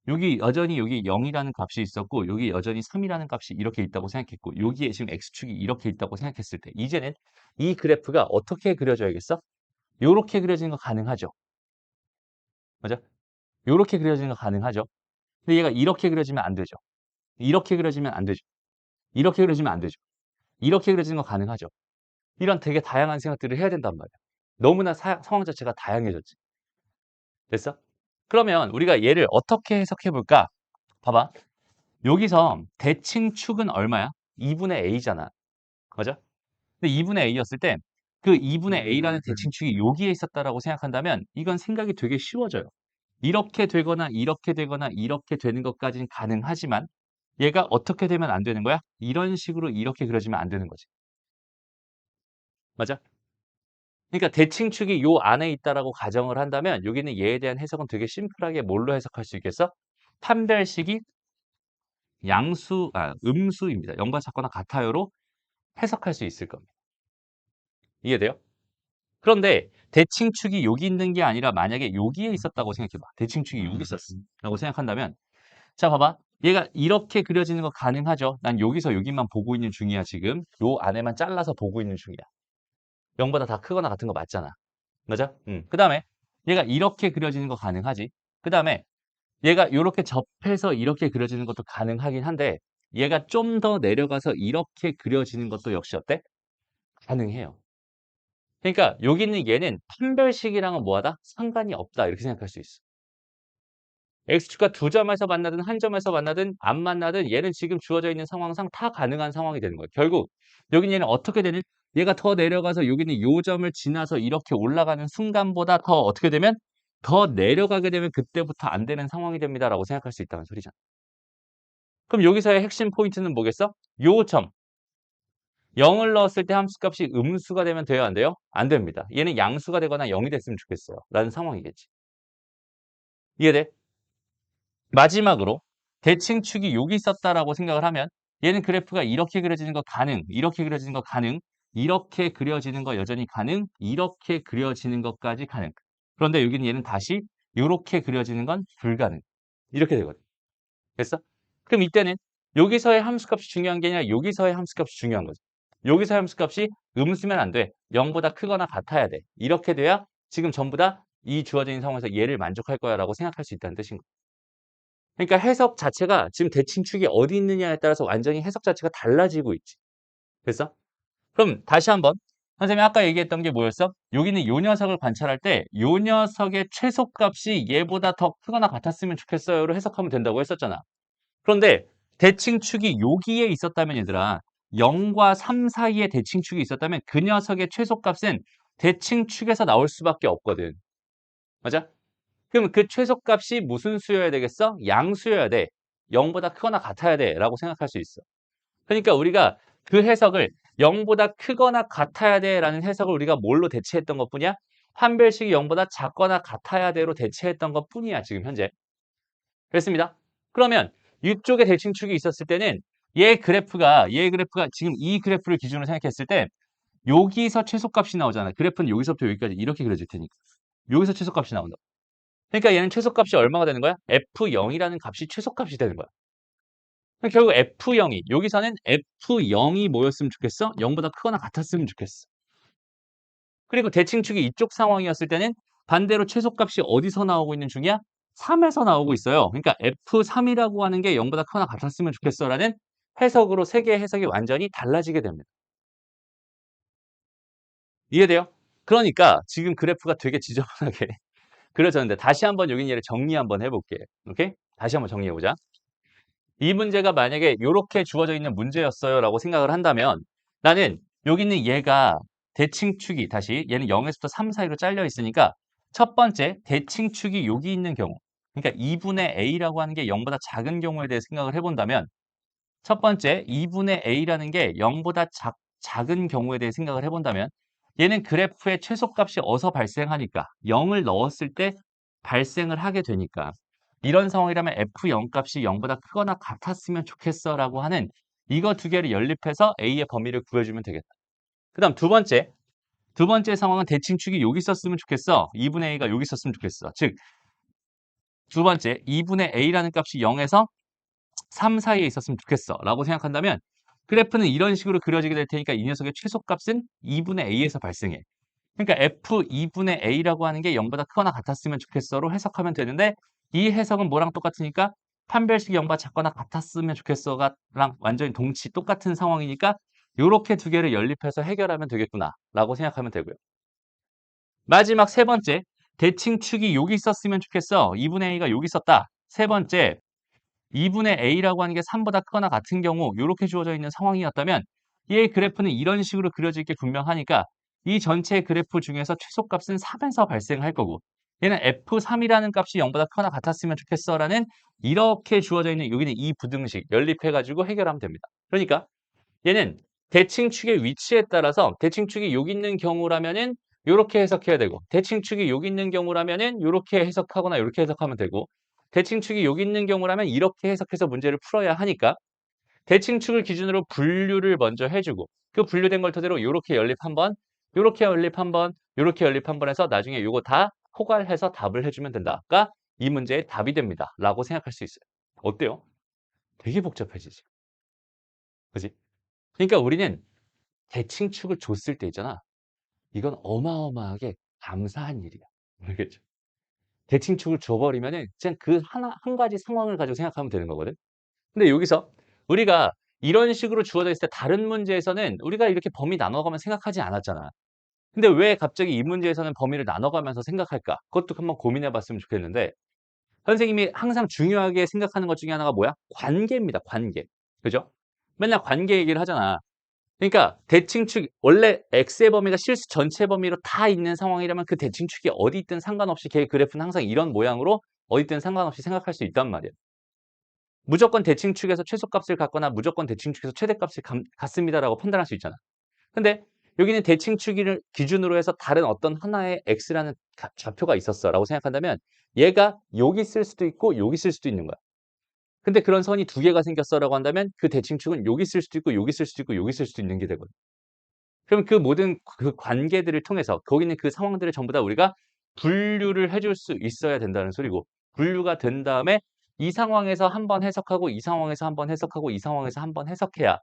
여기 0이라는 값이 있었고 여기 여전히 3이라는 값이 이렇게 있다고 생각했고 여기에 지금 X축이 이렇게 있다고 생각했을 때 이제는 이 그래프가 어떻게 그려져야겠어? 요렇게 그려지는 거 가능하죠. 맞아? 요렇게 그려지는 거 가능하죠. 근데 얘가 이렇게 그려지면 안 되죠. 이렇게 그려지면 안 되죠. 이렇게 그려지면 안 되죠. 이렇게 그려지는 거 가능하죠. 이런 되게 다양한 생각들을 해야 된단 말이야. 너무나 상황 자체가 다양해졌지. 됐어? 그러면 우리가 얘를 어떻게 해석해 볼까? 봐봐. 여기서 대칭 축은 얼마야? 2분의 a잖아. 맞아? 근데 2분의 a였을 때 그 2분의 a라는 대칭 축이 여기에 있었다라고 생각한다면 이건 생각이 되게 쉬워져요. 이렇게 되거나 이렇게 되거나 이렇게 되는 것까지는 가능하지만 얘가 어떻게 되면 안 되는 거야? 이런 식으로 이렇게 그려지면 안 되는 거지. 맞아? 그러니까 대칭축이 요 안에 있다라고 가정을 한다면 여기는 얘에 대한 해석은 되게 심플하게 뭘로 해석할 수 있겠어? 판별식이 음수입니다. 0과 같거나 같아요로 해석할 수 있을 겁니다. 이해돼요? 그런데 대칭축이 여기 있는 게 아니라 만약에 여기에 있었다고 생각해봐. 대칭축이 여기 있었어. 라고 생각한다면 자 봐봐. 얘가 이렇게 그려지는 거 가능하죠? 난 여기서 여기만 보고 있는 중이야 지금. 요 안에만 잘라서 보고 있는 중이야. 0보다 다 크거나 같은 거 맞잖아. 맞아? 그 다음에 얘가 이렇게 그려지는 거 가능하지. 그 다음에 얘가 이렇게 접해서 이렇게 그려지는 것도 가능하긴 한데 얘가 좀 더 내려가서 이렇게 그려지는 것도 역시 어때? 가능해요. 그러니까 여기 있는 얘는 판별식이랑은 뭐하다? 상관이 없다. 이렇게 생각할 수 있어. x축과 두 점에서 만나든 한 점에서 만나든 안 만나든 얘는 지금 주어져 있는 상황상 다 가능한 상황이 되는 거예요. 결국 여긴 얘는 어떻게 되는 얘가 더 내려가서 여기는 요 점을 지나서 이렇게 올라가는 순간보다 더 어떻게 되면 더 내려가게 되면 그때부터 안 되는 상황이 됩니다라고 생각할 수 있다는 소리잖아. 그럼 여기서의 핵심 포인트는 뭐겠어? 요 점. 0을 넣었을 때 함수값이 음수가 되면 돼요, 안 돼요? 안 됩니다. 얘는 양수가 되거나 0이 됐으면 좋겠어요. 라는 상황이겠지. 이해돼? 마지막으로 대칭축이 여기 있었다라고 생각을 하면 얘는 그래프가 이렇게 그려지는 거 가능, 이렇게 그려지는 거 가능, 이렇게 그려지는 거 여전히 가능, 이렇게 그려지는 것까지 가능. 그런데 여기는 얘는 다시 이렇게 그려지는 건 불가능. 이렇게 되거든. 됐어? 그럼 이때는 여기서의 함수값이 중요한 게 아니라 여기서의 함수값이 중요한 거죠. 여기서의 함수값이 음수면 안 돼. 0보다 크거나 같아야 돼. 이렇게 돼야 지금 전부 다 이 주어진 상황에서 얘를 만족할 거야라고 생각할 수 있다는 뜻인 거야. 그러니까 해석 자체가 지금 대칭축이 어디 있느냐에 따라서 완전히 해석 자체가 달라지고 있지. 됐어? 그럼 다시 한번 선생님이 아까 얘기했던 게 뭐였어? 여기는 요 녀석을 관찰할 때 요 녀석의 최소값이 얘보다 더 크거나 같았으면 좋겠어요로 해석하면 된다고 했었잖아. 그런데 대칭축이 여기에 있었다면 얘들아 0과 3 사이에 대칭축이 있었다면 그 녀석의 최소값은 대칭축에서 나올 수밖에 없거든. 맞아? 그럼 그 최소값이 무슨 수여야 되겠어? 양수여야 돼. 0보다 크거나 같아야 돼 라고 생각할 수 있어. 그러니까 우리가 그 해석을 0보다 크거나 같아야 돼 라는 해석을 우리가 뭘로 대체했던 것뿐이야? 판별식이 0보다 작거나 같아야 돼로 대체했던 것뿐이야 지금 현재. 그렇습니다. 그러면 이쪽에 대칭축이 있었을 때는 얘 그래프가 지금 이 그래프를 기준으로 생각했을 때 여기서 최소값이 나오잖아. 그래프는 여기서부터 여기까지 이렇게 그려질 테니까. 여기서 최소값이 나온다. 그러니까 얘는 최소값이 얼마가 되는 거야? F0이라는 값이 최소값이 되는 거야. 그럼 결국 F0이 여기서는 F0이 뭐였으면 좋겠어? 0보다 크거나 같았으면 좋겠어. 그리고 대칭축이 이쪽 상황이었을 때는 반대로 최소값이 어디서 나오고 있는 중이야? 3에서 나오고 있어요. 그러니까 F3이라고 하는 게 0보다 크거나 같았으면 좋겠어라는 해석으로 세 개의 해석이 완전히 달라지게 됩니다. 이해돼요? 그러니까 지금 그래프가 되게 지저분하게 그려졌는데 다시 한번 여기 얘를 정리 한번 해볼게. 오케이? 다시 한번 정리해보자. 이 문제가 만약에 이렇게 주어져 있는 문제였어요라고 생각을 한다면 나는 여기 있는 얘가 대칭축이 다시 얘는 0에서부터 3 사이로 잘려 있으니까 첫 번째 대칭축이 여기 있는 경우 그러니까 2분의 a라고 하는 게 0보다 작은 경우에 대해 생각을 해본다면 첫 번째 2분의 a라는 게 0보다 작은 경우에 대해 생각을 해본다면 얘는 그래프의 최소값이 어디서 발생하니까 0을 넣었을 때 발생을 하게 되니까 이런 상황이라면 F0 값이 0보다 크거나 같았으면 좋겠어 라고 하는 이거 두 개를 연립해서 A의 범위를 구해주면 되겠다. 그 다음 두 번째 상황은 대칭축이 여기 있었으면 좋겠어. 2분의 A가 여기 있었으면 좋겠어. 즉, 두 번째 2분의 A라는 값이 0에서 3 사이에 있었으면 좋겠어 라고 생각한다면 그래프는 이런 식으로 그려지게 될 테니까 이 녀석의 최소값은 2분의 A에서 발생해. 그러니까 F2분의 A라고 하는 게 0보다 크거나 같았으면 좋겠어로 해석하면 되는데 이 해석은 뭐랑 똑같으니까 판별식이 0보다 작거나 같았으면 좋겠어랑 완전히 똑같은 상황이니까 이렇게 두 개를 연립해서 해결하면 되겠구나 라고 생각하면 되고요. 마지막 세 번째, 대칭축이 여기 있었으면 좋겠어. 2분의 A가 여기 있었다. 세 번째, 2분의 A라고 하는 게 3보다 크거나 같은 경우 이렇게 주어져 있는 상황이었다면 얘 그래프는 이런 식으로 그려질 게 분명하니까 이 전체 그래프 중에서 최소값은 3에서 발생할 거고 얘는 F3이라는 값이 0보다 크거나 같았으면 좋겠어라는 이렇게 주어져 있는 여기는 이 부등식 연립해가지고 해결하면 됩니다. 그러니까 얘는 대칭축의 위치에 따라서 대칭축이 여기 있는 경우라면은 이렇게 해석해야 되고 대칭축이 여기 있는 경우라면은 이렇게 해석하거나 이렇게 해석하면 되고 대칭축이 여기 있는 경우라면 이렇게 해석해서 문제를 풀어야 하니까 대칭축을 기준으로 분류를 먼저 해주고 그 분류된 걸 토대로 이렇게 연립 한번 이렇게 연립 한번 이렇게 연립 한번 해서 나중에 이거 다 포괄해서 답을 해주면 된다가 이 문제의 답이 됩니다 라고 생각할 수 있어요. 어때요? 되게 복잡해지지. 그지? 그러니까 우리는 대칭축을 줬을 때 있잖아. 이건 어마어마하게 감사한 일이야. 알겠죠? 대칭축을 줘버리면은 그냥 그 한 가지 상황을 가지고 생각하면 되는 거거든. 근데 여기서 우리가 이런 식으로 주어져 있을 때 다른 문제에서는 우리가 이렇게 범위 나눠가면서 생각하지 않았잖아. 근데 왜 갑자기 이 문제에서는 범위를 나눠가면서 생각할까? 그것도 한번 고민해 봤으면 좋겠는데 선생님이 항상 중요하게 생각하는 것 중에 하나가 뭐야? 관계입니다. 관계. 그죠? 맨날 관계 얘기를 하잖아. 그러니까 대칭축 원래 x의 범위가 실수 전체 범위로 다 있는 상황이라면 그 대칭축이 어디 있든 상관없이 걔 그래프는 항상 이런 모양으로 어디 있든 상관없이 생각할 수 있단 말이야. 무조건 대칭축에서 최소값을 갖거나 무조건 대칭축에서 최대값을 갖습니다라고 판단할 수 있잖아. 근데 여기는 대칭축을 기준으로 해서 다른 어떤 하나의 x라는 좌표가 있었어라고 생각한다면 얘가 여기 있을 수도 있고 여기 있을 수도 있는 거야. 근데 그런 선이 두 개가 생겼어라고 한다면 그 대칭축은 여기 있을 수도 있고 여기 있을 수도 있고 여기 있을 수도 있는 게 되거든. 그럼 그 모든 그 관계들을 통해서 거기 있는 그 상황들을 전부 다 우리가 분류를 해줄 수 있어야 된다는 소리고 분류가 된 다음에 이 상황에서 한 번 해석하고 이 상황에서 한 번 해석하고 이 상황에서 한 번 해석해야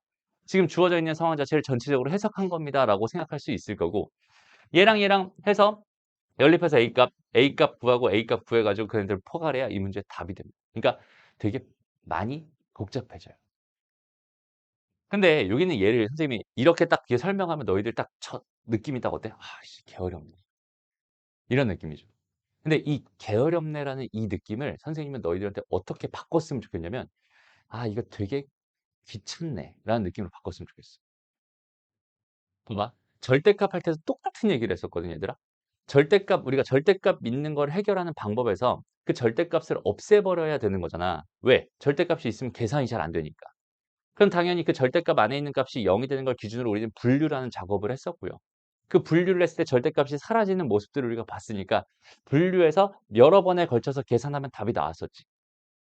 지금 주어져 있는 상황 자체를 전체적으로 해석한 겁니다라고 생각할 수 있을 거고 얘랑 해서 연립해서 A값 구하고 A값 구해가지고 그네들 포괄해야 이 문제의 답이 됩니다. 그러니까 되게 많이 복잡해져요. 근데 여기는 얘를 선생님이 이렇게 딱 뒤에 설명하면 너희들 딱 첫 느낌이 딱 어때? '아씨 게으렵네.' 이런 느낌이죠. 근데 이 게으렵네라는 이 느낌을 선생님은 너희들한테 어떻게 바꿨으면 좋겠냐면 '아 이거 되게 귀찮네.'라는 느낌으로 바꿨으면 좋겠어. 봐봐. 절대값 할 때도 똑같은 얘기를 했었거든 얘들아. 절대값 우리가 절대값 있는 걸 해결하는 방법에서 그 절대값을 없애버려야 되는 거잖아. 왜? 절대값이 있으면 계산이 잘 안 되니까. 그럼 당연히 그 절대값 안에 있는 값이 0이 되는 걸 기준으로 우리는 분류라는 작업을 했었고요. 그 분류를 했을 때 절대값이 사라지는 모습들을 우리가 봤으니까 분류해서 여러 번에 걸쳐서 계산하면 답이 나왔었지.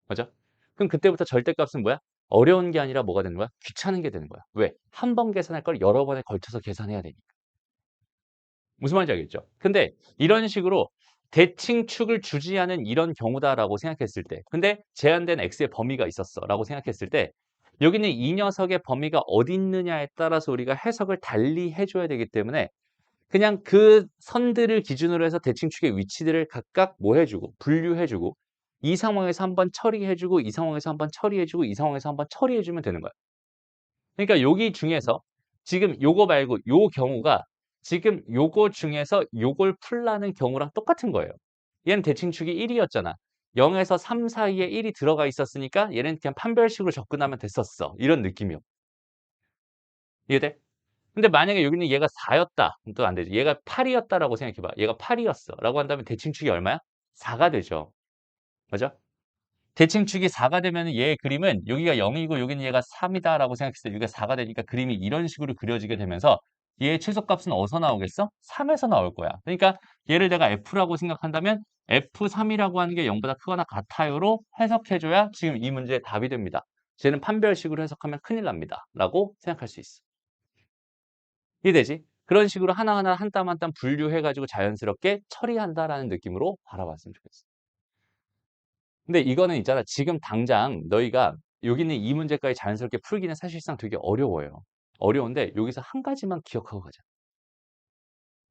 맞아? 그럼 그때부터 절대값은 뭐야? 어려운 게 아니라 뭐가 되는 거야? 귀찮은 게 되는 거야. 왜? 한 번 계산할 걸 여러 번에 걸쳐서 계산해야 되니까. 무슨 말인지 알겠죠? 근데 이런 식으로 대칭축을 주지하는 이런 경우다라고 생각했을 때 근데 제한된 x의 범위가 있었어라고 생각했을 때 여기는 이 녀석의 범위가 어디 있느냐에 따라서 우리가 해석을 달리 해 줘야 되기 때문에 그냥 그 선들을 기준으로 해서 대칭축의 위치들을 각각 뭐 해 주고 분류해 주고 이 상황에서 한번 처리해 주고 이 상황에서 한번 처리해 주고 이 상황에서 한번 처리해 주면 되는 거야. 그러니까 여기 중에서 지금 요거 말고 요 경우가 지금 요거 중에서 요걸 풀라는 경우랑 똑같은 거예요. 얘는 대칭축이 1이었잖아. 0에서 3 사이에 1이 들어가 있었으니까 얘는 그냥 판별식으로 접근하면 됐었어. 이런 느낌이요. 이해돼? 근데 만약에 여기는 얘가 4였다. 또 안 되지. 얘가 8이었다라고 생각해 봐. 얘가 8이었어라고 한다면 대칭축이 얼마야? 4가 되죠. 맞아? 대칭축이 4가 되면은 얘의 그림은 여기가 0이고 여기는 얘가 3이다라고 생각했을 때 여기가 4가 되니까 그림이 이런 식으로 그려지게 되면서 얘의 최소값은 어디서 나오겠어? 3에서 나올 거야. 그러니까 얘를 내가 F라고 생각한다면 F3이라고 하는 게 0보다 크거나 같아요로 해석해 줘야 지금 이 문제의 답이 됩니다. 쟤는 판별식으로 해석하면 큰일 납니다. 라고 생각할 수 있어. 이해되지? 그런 식으로 하나하나 한 땀 한 땀 분류해 가지고 자연스럽게 처리한다라는 느낌으로 바라봤으면 좋겠어. 근데 이거는 있잖아. 지금 당장 너희가 여기 있는 이 문제까지 자연스럽게 풀기는 사실상 되게 어려워요. 어려운데 여기서 한 가지만 기억하고 가자.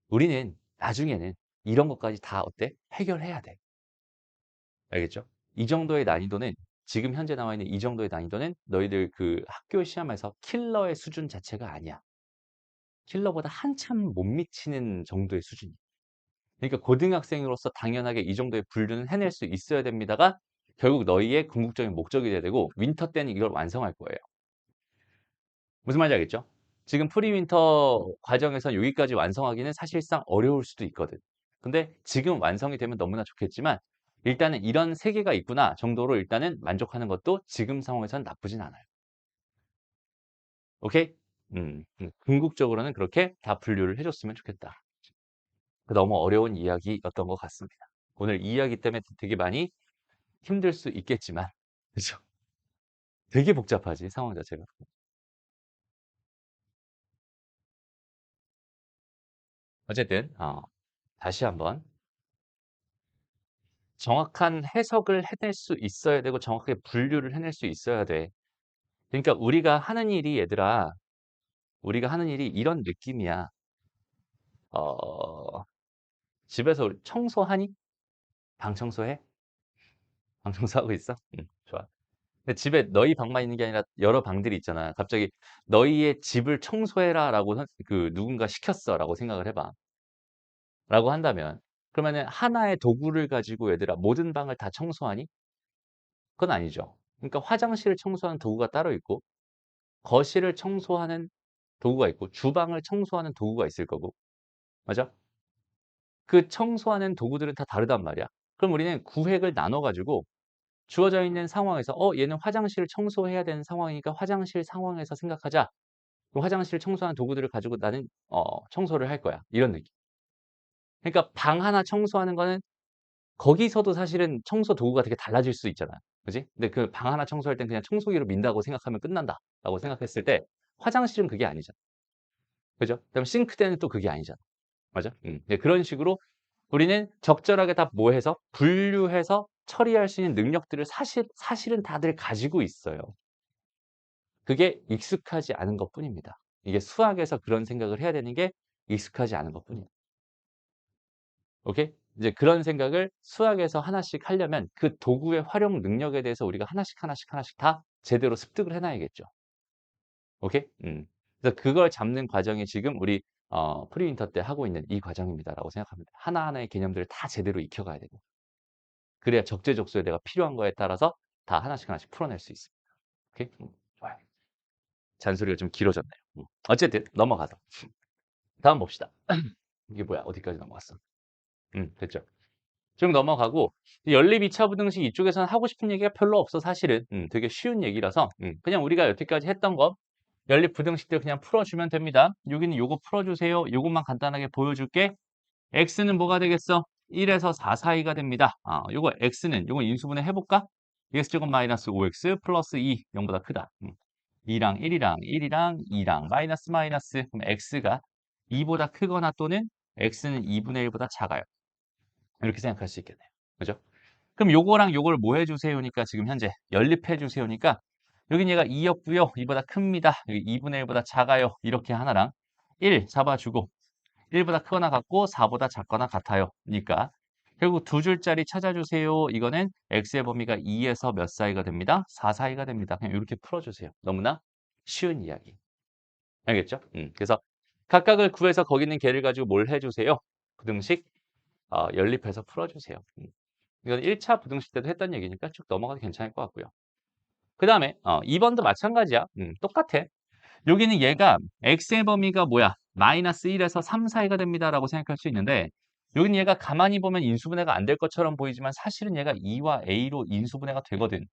우리는 나중에는 이런 것까지 다 어때? 해결해야 돼. 알겠죠? 이 정도의 난이도는 지금 현재 나와 있는 이 정도의 난이도는 너희들 그 학교 시험에서 킬러의 수준 자체가 아니야. 킬러보다 한참 못 미치는 정도의 수준이야. 그러니까 고등학생으로서 당연하게 이 정도의 분류는 해낼 수 있어야 됩니다가 결국 너희의 궁극적인 목적이 돼야 되고 윈터 때는 이걸 완성할 거예요. 무슨 말인지 알겠죠? 지금 프리윈터 과정에서 여기까지 완성하기는 사실상 어려울 수도 있거든. 근데 지금 완성이 되면 너무나 좋겠지만 일단은 이런 세계가 있구나 정도로 일단은 만족하는 것도 지금 상황에선 나쁘진 않아요. 오케이? 궁극적으로는 그렇게 다 분류를 해줬으면 좋겠다. 너무 어려운 이야기였던 것 같습니다. 오늘 이 이야기 때문에 되게 많이 힘들 수 있겠지만 그죠? 되게 복잡하지 상황 자체가. 어쨌든 다시 한번 정확한 해석을 해낼 수 있어야 되고 정확하게 분류를 해낼 수 있어야 돼. 그러니까 우리가 하는 일이 얘들아 우리가 하는 일이 이런 느낌이야. 어 집에서 우리 청소하니? 방 청소해? 방 청소하고 있어? 좋아. 근데 집에 너희 방만 있는 게 아니라 여러 방들이 있잖아. 갑자기 "너희의 집을 청소해라."라고 그 누군가 시켰어라고 생각을 해 봐. 라고 한다면 그러면은 하나의 도구를 가지고 얘들아 모든 방을 다 청소하니? 그건 아니죠. 그러니까 화장실을 청소하는 도구가 따로 있고 거실을 청소하는 도구가 있고 주방을 청소하는 도구가 있을 거고. 맞아? 그 청소하는 도구들은 다 다르단 말이야. 그럼 우리는 구획을 나눠 가지고 주어져 있는 상황에서 얘는 화장실을 청소해야 되는 상황이니까 화장실 상황에서 생각하자. 그럼 화장실 청소하는 도구들을 가지고 나는 청소를 할 거야. 이런 느낌. 그러니까 방 하나 청소하는 거는 거기서도 사실은 청소 도구가 되게 달라질 수 있잖아. 그지? 근데 그 방 하나 청소할 땐 그냥 청소기로 민다고 생각하면 끝난다라고 생각했을 때 화장실은 그게 아니잖아. 그죠? 그다음에 싱크대는 또 그게 아니잖아. 맞아? 네, 그런 식으로 우리는 적절하게 다 뭐 해서 분류해서 처리할 수 있는 능력들을 사실은 다들 가지고 있어요. 그게 익숙하지 않은 것뿐입니다. 이게 수학에서 그런 생각을 해야 되는 게 익숙하지 않은 것뿐이에요. 오케이? 이제 그런 생각을 수학에서 하나씩 하려면 그 도구의 활용 능력에 대해서 우리가 하나씩 다 제대로 습득을 해 놔야겠죠. 오케이? 그래서 그걸 잡는 과정이 지금 우리 프리윈터 때 하고 있는 이 과정입니다라고 생각합니다. 하나하나의 개념들을 다 제대로 익혀 가야 되고. 그래야 적재적소에 내가 필요한 거에 따라서 다 하나씩 풀어낼 수 있습니다. 오케이? 좋아요. 잔소리가 좀 길어졌네요. 어쨌든 넘어가서 다음 봅시다. 이게 뭐야? 어디까지 넘어갔어? 됐죠. 쭉 넘어가고 연립 2차 부등식 이쪽에서는 하고 싶은 얘기가 별로 없어 사실은. 되게 쉬운 얘기라서 그냥 우리가 여태까지 했던 거 연립 부등식들 그냥 풀어주면 됩니다. 여기는 요거 풀어주세요. 요것만 간단하게 보여줄게. x는 뭐가 되겠어? 1에서 4 사이가 됩니다. 요거 x는 요거 인수분해 해볼까? x제곱 마이너스 5x 플러스 2 0보다 크다. 2랑 1이랑 1이랑 2랑 마이너스 마이너스 그럼 x가 2보다 크거나 또는 x는 2분의 1보다 작아요. 이렇게 생각할 수 있겠네요. 그죠? 그럼 요거랑 요걸 뭐 해주세요니까 지금 현재 연립해주세요니까 여긴 얘가 2였고요. 이보다 큽니다. 여기 2분의 1보다 작아요. 이렇게 하나랑 1 잡아주고 1보다 크거나 같고 4보다 작거나 같아요. 그러니까 결국 두 줄짜리 찾아주세요. 이거는 x의 범위가 2에서 몇 사이가 됩니다? 4 사이가 됩니다. 그냥 이렇게 풀어주세요. 너무나 쉬운 이야기. 알겠죠? 그래서 각각을 구해서 거기 있는 개를 가지고 뭘 해주세요? 부등식 연립해서 풀어주세요. 이건 1차 부등식 때도 했던 얘기니까 쭉 넘어가도 괜찮을 것 같고요. 그 다음에 2번도 마찬가지야. 똑같아. 여기는 얘가 x의 범위가 뭐야? 마이너스 1에서 3 사이가 됩니다라고 생각할 수 있는데 여기는 얘가 가만히 보면 인수분해가 안 될 것처럼 보이지만 사실은 얘가 2와 a로 인수분해가 되거든.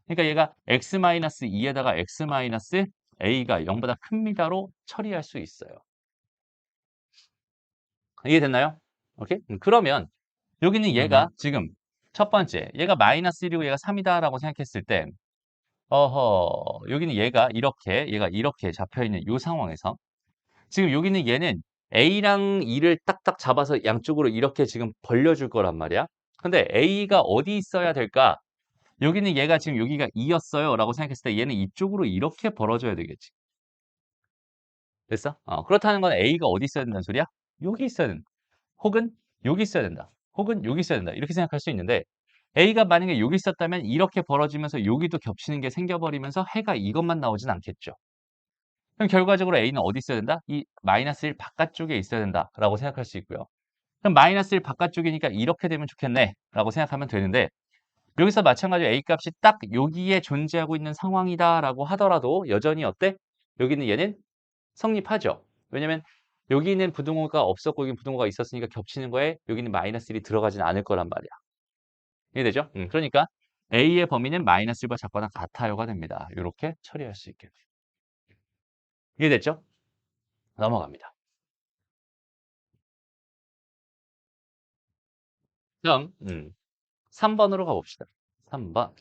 그러니까 얘가 x-2에다가 x-a가 0보다 큽니다로 처리할 수 있어요. 이해됐나요? 오케이? 그러면 여기는 얘가 지금 첫 번째 얘가 마이너스 1이고 얘가 3이다라고 생각했을 때 여기는 얘가 이렇게 잡혀있는 이 상황에서 지금 여기는 얘는 A랑 2를 딱딱 잡아서 양쪽으로 이렇게 지금 벌려줄 거란 말이야. 근데 A가 어디 있어야 될까? 여기는 얘가 지금 여기가 2였어요 라고 생각했을 때 얘는 이쪽으로 이렇게 벌어져야 되겠지. 됐어? 그렇다는 건 A가 어디 있어야 된다는 소리야? 여기 있어야 된다. 혹은 여기 있어야 된다. 혹은 여기 있어야 된다. 이렇게 생각할 수 있는데 A가 만약에 여기 있었다면 이렇게 벌어지면서 여기도 겹치는 게 생겨버리면서 해가 이것만 나오진 않겠죠. 그럼 결과적으로 A는 어디 있어야 된다? 이 마이너스 1 바깥쪽에 있어야 된다라고 생각할 수 있고요. 그럼 마이너스 1 바깥쪽이니까 이렇게 되면 좋겠네 라고 생각하면 되는데 여기서 마찬가지로 A 값이 딱 여기에 존재하고 있는 상황이다라고 하더라도 여전히 어때? 여기는 얘는 성립하죠. 왜냐면 여기는 부등호가 없었고 여기는 부등호가 있었으니까 겹치는 거에 여기는 마이너스 1이 들어가진 않을 거란 말이야. 이해되죠? 그러니까 A의 범위는 마이너스 1과 작거나 같아요가 됩니다. 이렇게 처리할 수 있게 돼요. 이해됐죠? 넘어갑니다. 다음 3번으로 가봅시다. 3번.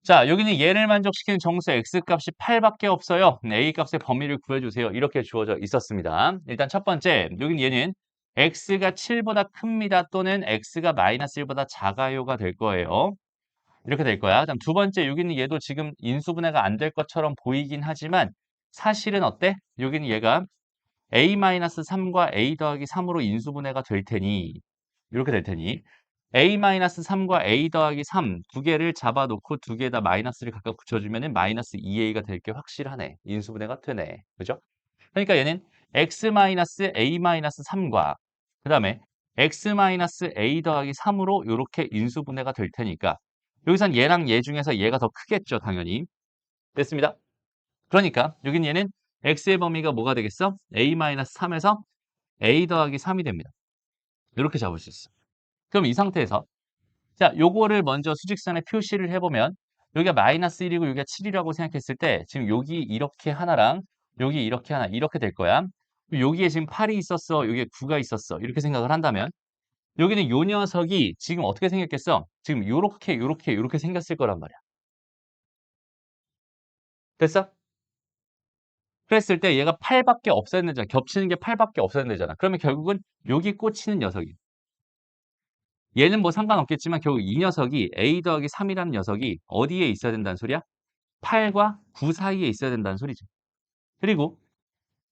자, 여기는 얘를 만족시키는 정수 x값이 8밖에 없어요. a값의 범위를 구해주세요. 이렇게 주어져 있었습니다. 일단 첫 번째, 여기는 얘는 x가 7보다 큽니다. 또는 x가 마이너스 1보다 작아요가 될 거예요. 이렇게 될 거야. 그다음 두 번째, 여기는 얘도 지금 인수분해가 안 될 것처럼 보이긴 하지만 사실은 어때? 여기는 얘가 a-3과 a 더하기 3으로 인수분해가 될 테니 이렇게 될 테니 a-3과 a 더하기 3 두 개를 잡아놓고 두 개에다 마이너스를 각각 붙여주면 마이너스 2a가 될 게 확실하네. 인수분해가 되네. 그죠? 그러니까 얘는 x-a-3과 그 다음에 x-a 더하기 3으로 이렇게 인수분해가 될 테니까 여기선 얘랑 얘 중에서 얘가 더 크겠죠, 당연히. 됐습니다. 그러니까 여긴 얘는 x의 범위가 뭐가 되겠어? a-3에서 a 더하기 3이 됩니다. 이렇게 잡을 수 있어. 그럼 이 상태에서 자, 요거를 먼저 수직선에 표시를 해보면 여기가 마이너스 1이고 여기가 7이라고 생각했을 때 지금 여기 이렇게 하나랑 여기 이렇게 하나 이렇게 될 거야. 여기에 지금 8이 있었어. 여기에 9가 있었어. 이렇게 생각을 한다면 여기는 요 녀석이 지금 어떻게 생겼겠어? 지금 요렇게 생겼을 거란 말이야. 됐어? 그랬을 때 얘가 8밖에 없어야 되잖아. 겹치는 게 8밖에 없어야 되잖아. 그러면 결국은 여기 꽂히는 녀석이. 얘는 뭐 상관없겠지만 결국 이 녀석이 a 더하기 3이라는 녀석이 어디에 있어야 된다는 소리야? 8과 9 사이에 있어야 된다는 소리죠. 그리고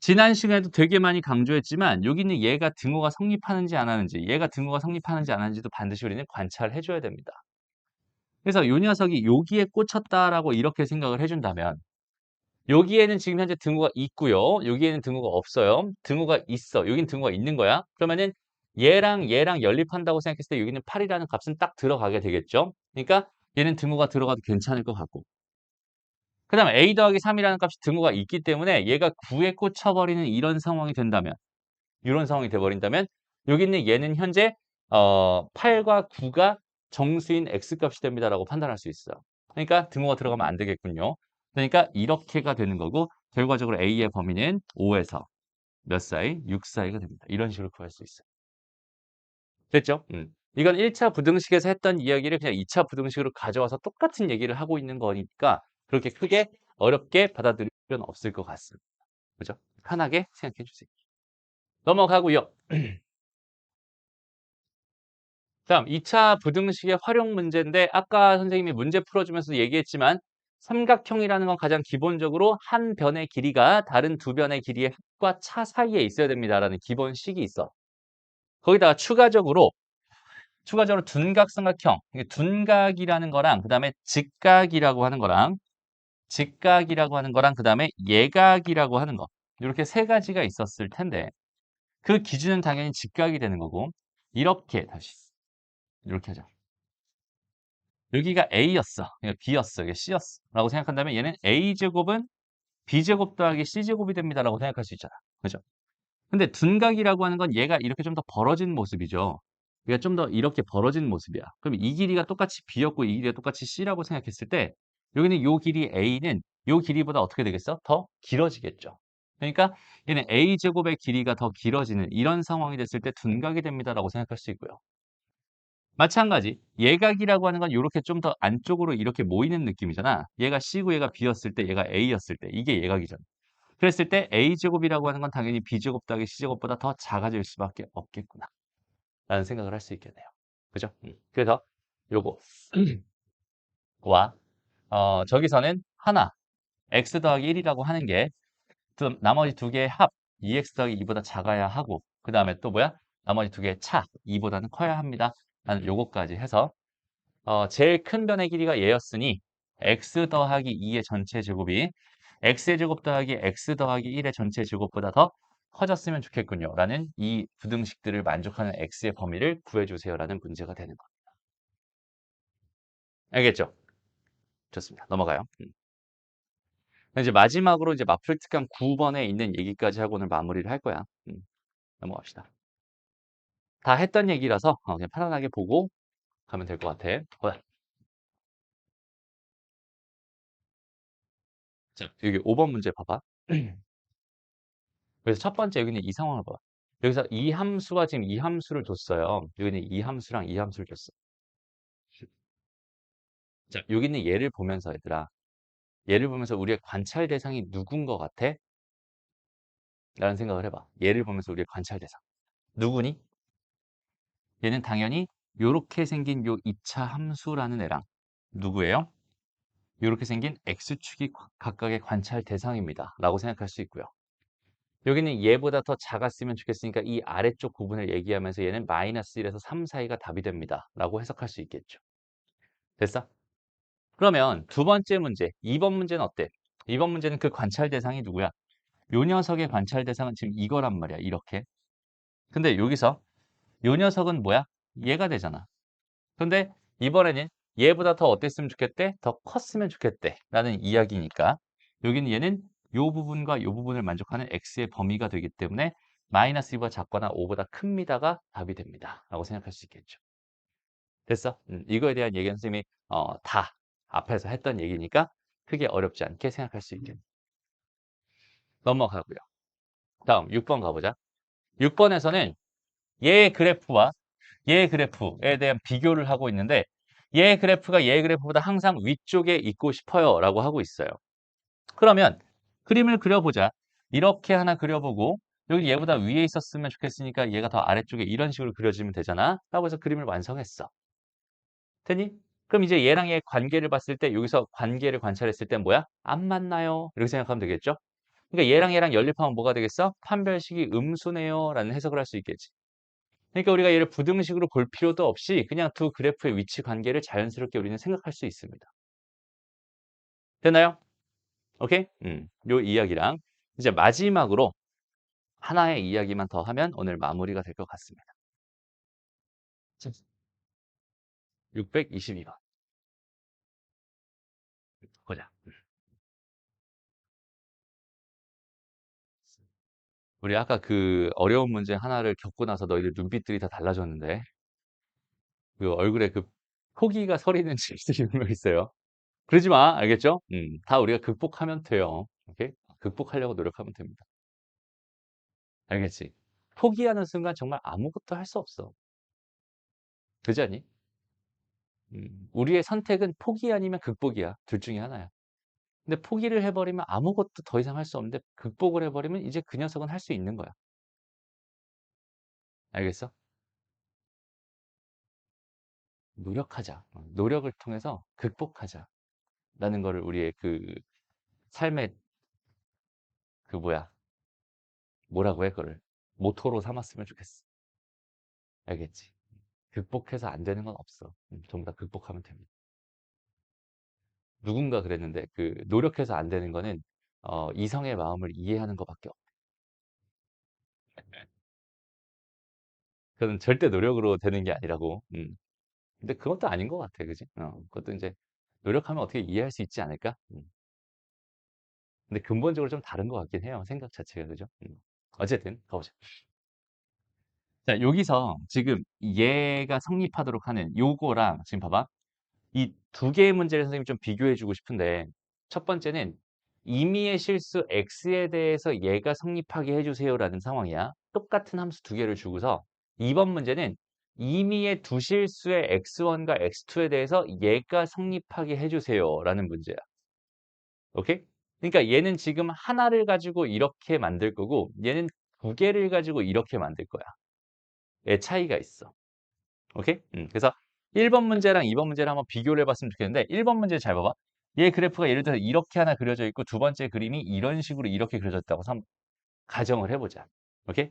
지난 시간에도 되게 많이 강조했지만 여기 있는 얘가 등호가 성립하는지 안 하는지 얘가 등호가 성립하는지 안 하는지도 반드시 우리는 관찰해 줘야 됩니다. 그래서 이 녀석이 여기에 꽂혔다라고 이렇게 생각을 해준다면 여기에는 지금 현재 등호가 있고요. 여기에는 등호가 없어요. 등호가 있어. 여긴 등호가 있는 거야. 그러면은 얘랑 연립한다고 생각했을 때 여기는 8이라는 값은 딱 들어가게 되겠죠. 그러니까 얘는 등호가 들어가도 괜찮을 것 같고. 그 다음에 a 더하기 3이라는 값이 등호가 있기 때문에 얘가 9에 꽂혀버리는 이런 상황이 된다면 이런 상황이 돼버린다면 여기 있는 얘는 현재 8과 9가 정수인 x값이 됩니다라고 판단할 수 있어요. 그러니까 등호가 들어가면 안 되겠군요. 그러니까 이렇게가 되는 거고 결과적으로 a의 범위는 5에서 몇 사이? 6 사이가 됩니다. 이런 식으로 구할 수 있어요. 됐죠? 이건 1차 부등식에서 했던 이야기를 그냥 2차 부등식으로 가져와서 똑같은 얘기를 하고 있는 거니까 그렇게 크게 어렵게 받아들일 필요는 없을 것 같습니다. 그죠? 편하게 생각해 주세요. 넘어가고요. 다음 2차 부등식의 활용 문제인데 아까 선생님이 문제 풀어주면서 얘기했지만 삼각형이라는 건 가장 기본적으로 한 변의 길이가 다른 두 변의 길이의 합과 차 사이에 있어야 됩니다라는 기본식이 있어. 거기다가 추가적으로 둔각삼각형, 이게 둔각이라는 거랑 그다음에 직각이라고 하는 거랑 그다음에 예각이라고 하는 거. 이렇게 세 가지가 있었을 텐데 그 기준은 당연히 직각이 되는 거고 이렇게 다시 이렇게 하자. 여기가 A였어. 여기가 B였어. 이게 C였어. 라고 생각한다면 얘는 A제곱은 B제곱 더하기 C제곱이 됩니다라고 생각할 수 있잖아. 그죠? 근데 둔각이라고 하는 건 얘가 이렇게 좀 더 벌어진 모습이죠. 얘가 좀 더 이렇게 벌어진 모습이야. 그럼 이 길이가 똑같이 B였고 이 길이가 똑같이 C라고 생각했을 때 여기는 요 길이 A는 요 길이보다 어떻게 되겠어? 더 길어지겠죠. 그러니까 얘는 A제곱의 길이가 더 길어지는 이런 상황이 됐을 때 둔각이 됩니다라고 생각할 수 있고요. 마찬가지 예각이라고 하는 건 요렇게 좀 더 안쪽으로 이렇게 모이는 느낌이잖아. 얘가 C고 얘가 B였을 때 얘가 A였을 때 이게 예각이잖아. 그랬을 때 A제곱이라고 하는 건 당연히 B제곱 더하기 C제곱보다 더 작아질 수밖에 없겠구나 라는 생각을 할 수 있겠네요. 그죠? 그래서 요거 와 저기서는 하나 x 더하기 1이라고 하는 게 나머지 두 개의 합 2x 더하기 2보다 작아야 하고 그 다음에 또 뭐야? 나머지 두 개의 차 2보다는 커야 합니다. 라는 요거까지 해서 제일 큰 변의 길이가 얘였으니 x 더하기 2의 전체 제곱이 x의 제곱 더하기 x 더하기 1의 전체 제곱보다 더 커졌으면 좋겠군요. 라는 이 부등식들을 만족하는 x의 범위를 구해주세요. 라는 문제가 되는 겁니다. 알겠죠? 좋습니다. 넘어가요. 이제 마지막으로 이제 마플 특강 9번에 있는 얘기까지 하고 오늘 마무리를 할 거야. 넘어갑시다. 다 했던 얘기라서 그냥 편안하게 보고 가면 될 것 같아. 자, 여기 5번 문제 봐봐. 그래서 첫 번째 여기는 이 상황을 봐. 여기서 이 함수가 지금 이 함수를 줬어요. 여기는 이 함수랑 이 함수를 줬어. 자, 여기는 얘를 보면서 얘들아. 얘를 보면서 우리의 관찰 대상이 누군 것 같아? 라는 생각을 해봐. 얘를 보면서 우리의 관찰 대상. 누구니? 얘는 당연히 요렇게 생긴 요 2차 함수라는 애랑 누구예요? 요렇게 생긴 x축이 각각의 관찰 대상입니다. 라고 생각할 수 있고요. 여기는 얘보다 더 작았으면 좋겠으니까 이 아래쪽 부분을 얘기하면서 얘는 마이너스 1에서 3 사이가 답이 됩니다. 라고 해석할 수 있겠죠. 됐어? 그러면 두 번째 문제, 2번 문제는 어때? 2번 문제는 그 관찰 대상이 누구야? 요 녀석의 관찰 대상은 지금 이거란 말이야. 이렇게. 근데 여기서 요 녀석은 뭐야? 얘가 되잖아. 근데 이번에는 얘보다 더 어땠으면 좋겠대? 더 컸으면 좋겠대. 라는 이야기니까 여기는 얘는 요 부분과 요 부분을 만족하는 x의 범위가 되기 때문에 마이너스 2보다 작거나 5보다 큽니다가 답이 됩니다. 라고 생각할 수 있겠죠. 됐어? 이거에 대한 얘기는 선생님이 다 앞에서 했던 얘기니까 크게 어렵지 않게 생각할 수 있겠네. 넘어가고요. 다음 6번 가보자. 6번에서는 얘의 그래프와 얘의 그래프에 대한 비교를 하고 있는데 얘의 그래프가 얘의 그래프보다 항상 위쪽에 있고 싶어요 라고 하고 있어요. 그러면 그림을 그려보자. 이렇게 하나 그려보고 여기 얘보다 위에 있었으면 좋겠으니까 얘가 더 아래쪽에 이런 식으로 그려지면 되잖아 라고 해서 그림을 완성했어. 됐니? 그럼 이제 얘랑 얘의 관계를 봤을 때 여기서 관계를 관찰했을 때 뭐야? 안 맞나요? 이렇게 생각하면 되겠죠? 그러니까 얘랑 연립하면 뭐가 되겠어? 판별식이 음수네요 라는 해석을 할 수 있겠지. 그러니까 우리가 얘를 부등식으로 볼 필요도 없이 그냥 두 그래프의 위치 관계를 자연스럽게 우리는 생각할 수 있습니다. 됐나요? 오케이? 요 이야기랑 이제 마지막으로 하나의 이야기만 더 하면 오늘 마무리가 될 것 같습니다. 622번. 보자. 우리 아까 그 어려운 문제 하나를 겪고 나서 너희들 눈빛들이 다 달라졌는데 그 얼굴에 그 포기가 서리는 질색이 분명 있어요. 그러지 마. 알겠죠? 다 우리가 극복하면 돼요. 오케이? 극복하려고 노력하면 됩니다. 알겠지? 포기하는 순간 정말 아무것도 할 수 없어. 그지 않니? 우리의 선택은 포기 아니면 극복이야. 둘 중에 하나야. 근데 포기를 해버리면 아무것도 더 이상 할 수 없는데 극복을 해버리면 이제 그 녀석은 할 수 있는 거야. 알겠어? 노력하자. 노력을 통해서 극복하자. 라는 거를 우리의 그 삶의 그 뭐라고 해, 그거를. 모토로 삼았으면 좋겠어. 알겠지? 극복해서 안 되는 건 없어. 전부 다 극복하면 됩니다. 누군가 그랬는데 그 노력해서 안 되는 거는 이성의 마음을 이해하는 것밖에 없어. 그건 절대 노력으로 되는 게 아니라고. 근데 그것도 아닌 것 같아, 그지? 그것도 이제 노력하면 어떻게 이해할 수 있지 않을까? 근데 근본적으로 좀 다른 것 같긴 해요. 생각 자체가, 그죠? 어쨌든 가보자. 자, 여기서 지금 얘가 성립하도록 하는 요거랑 지금 봐봐. 이 두 개의 문제를 선생님이 좀 비교해주고 싶은데 첫 번째는 임의의 실수 x에 대해서 얘가 성립하게 해주세요라는 상황이야. 똑같은 함수 두 개를 주고서 2번 문제는 임의의 두 실수의 x1과 x2에 대해서 얘가 성립하게 해주세요라는 문제야. 오케이? 그러니까 얘는 지금 하나를 가지고 이렇게 만들 거고 얘는 두 개를 가지고 이렇게 만들 거야. 의 차이가 있어. 오케이? 그래서 1번 문제랑 2번 문제를 한번 비교를 해봤으면 좋겠는데 1번 문제 잘 봐봐. 얘 그래프가 예를 들어서 이렇게 하나 그려져 있고 두 번째 그림이 이런 식으로 이렇게 그려졌다고 가정을 해보자. 오케이?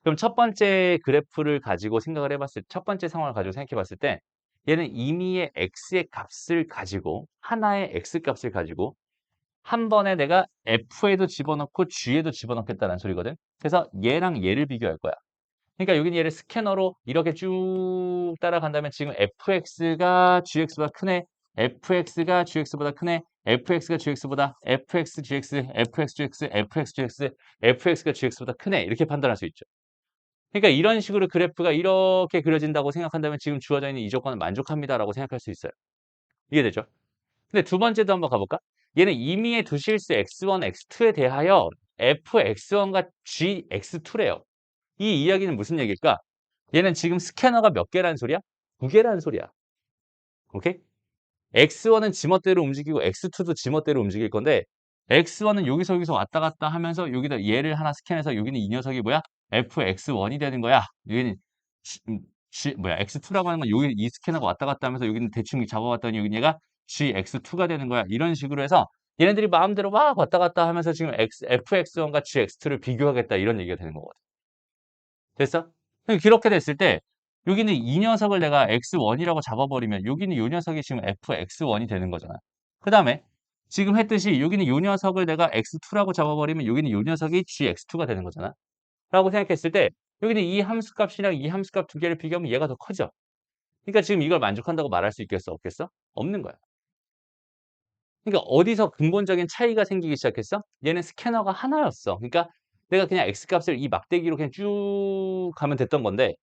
그럼 첫 번째 그래프를 가지고 생각을 해봤을 때, 첫 번째 상황을 가지고 생각해봤을 때 얘는 임의의 x의 값을 가지고 하나의 x 값을 가지고 한 번에 내가 f에도 집어넣고 g에도 집어넣겠다는 소리거든. 그래서 얘랑 얘를 비교할 거야. 그러니까 여기는 얘를 스캐너로 이렇게 쭉 따라간다면 지금 fx가 gx보다 크네, fx가 gx보다 크네, fx가 gx보다 fx, gx, fx, gx, fx, gx, fx가 gx보다 크네 이렇게 판단할 수 있죠. 그러니까 이런 식으로 그래프가 이렇게 그려진다고 생각한다면 지금 주어져 있는 이 조건은 만족합니다라고 생각할 수 있어요. 이해되죠? 근데 두 번째도 한번 가볼까? 얘는 임의의 두 실수 x1, x2에 대하여 fx1과 gx2래요. 이 이야기는 무슨 얘기일까? 얘는 지금 스캐너가 몇 개라는 소리야? 두 개라는 소리야. 오케이? X1은 지멋대로 움직이고 X2도 지멋대로 움직일 건데 X1은 여기서 왔다 갔다 하면서 여기다 얘를 하나 스캔해서 여기는 이 녀석이 뭐야? FX1이 되는 거야. 여기는 X2라고 하는 건 여기 이 스캐너가 왔다 갔다 하면서 여기는 대충 잡아봤더니 여기는 얘가 GX2가 되는 거야. 이런 식으로 해서 얘네들이 마음대로 막 왔다 갔다 하면서 지금 FX1과 GX2를 비교하겠다 이런 얘기가 되는 거거든. 됐어? 그렇게 됐을 때 여기는 이 녀석을 내가 x1이라고 잡아버리면 여기는 이 녀석이 지금 fx1이 되는 거잖아. 그 다음에 지금 했듯이 여기는 이 녀석을 내가 x2라고 잡아버리면 여기는 이 녀석이 gx2가 되는 거잖아. 라고 생각했을 때 여기는 이 함수 값이랑 이 함수 값 두 개를 비교하면 얘가 더 커져. 그러니까 지금 이걸 만족한다고 말할 수 있겠어? 없겠어? 없는 거야. 그러니까 어디서 근본적인 차이가 생기기 시작했어? 얘는 스캐너가 하나였어. 그러니까 내가 그냥 x 값을 이 막대기로 그냥 쭉 가면 됐던 건데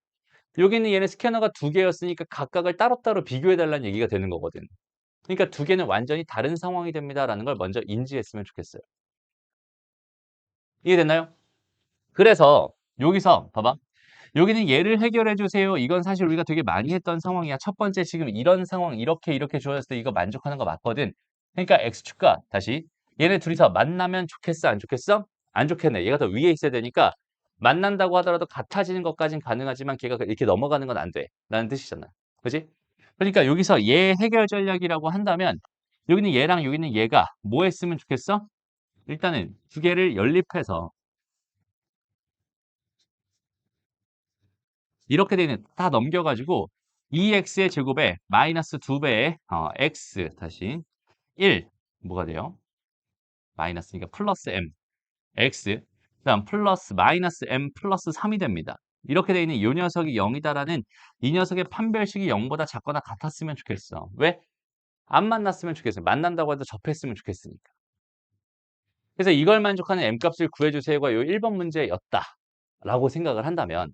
여기는 얘는 스캐너가 두 개였으니까 각각을 따로따로 비교해 달라는 얘기가 되는 거거든. 그러니까 두 개는 완전히 다른 상황이 됩니다라는 걸 먼저 인지했으면 좋겠어요. 이해됐나요? 그래서 여기서 봐봐. 여기는 얘를 해결해 주세요. 이건 사실 우리가 되게 많이 했던 상황이야. 첫 번째 지금 이런 상황 이렇게 주어졌을 때 이거 만족하는 거 맞거든. 그러니까 x축과 다시 얘네 둘이서 만나면 좋겠어 안 좋겠어? 안 좋겠네. 얘가 더 위에 있어야 되니까 만난다고 하더라도 같아지는 것까진 가능하지만 걔가 이렇게 넘어가는 건 안 돼. 라는 뜻이잖아. 그지? 그러니까 여기서 얘 해결 전략이라고 한다면 여기는 얘랑 여기는 얘가 뭐 했으면 좋겠어? 일단은 두 개를 연립해서 이렇게 되는 다 넘겨가지고 2x의 제곱에 마이너스 2배의 x 다시 1 뭐가 돼요? 마이너스니까 플러스 m x 그다음 플러스 마이너스 m 플러스 3이 됩니다. 이렇게 돼 있는 이 녀석이 0이다라는 이 녀석의 판별식이 0보다 작거나 같았으면 좋겠어. 왜? 안 만났으면 좋겠어. 만난다고 해도 접했으면 좋겠으니까. 그래서 이걸 만족하는 m값을 구해주세요가 요 1번 문제였다라고 생각을 한다면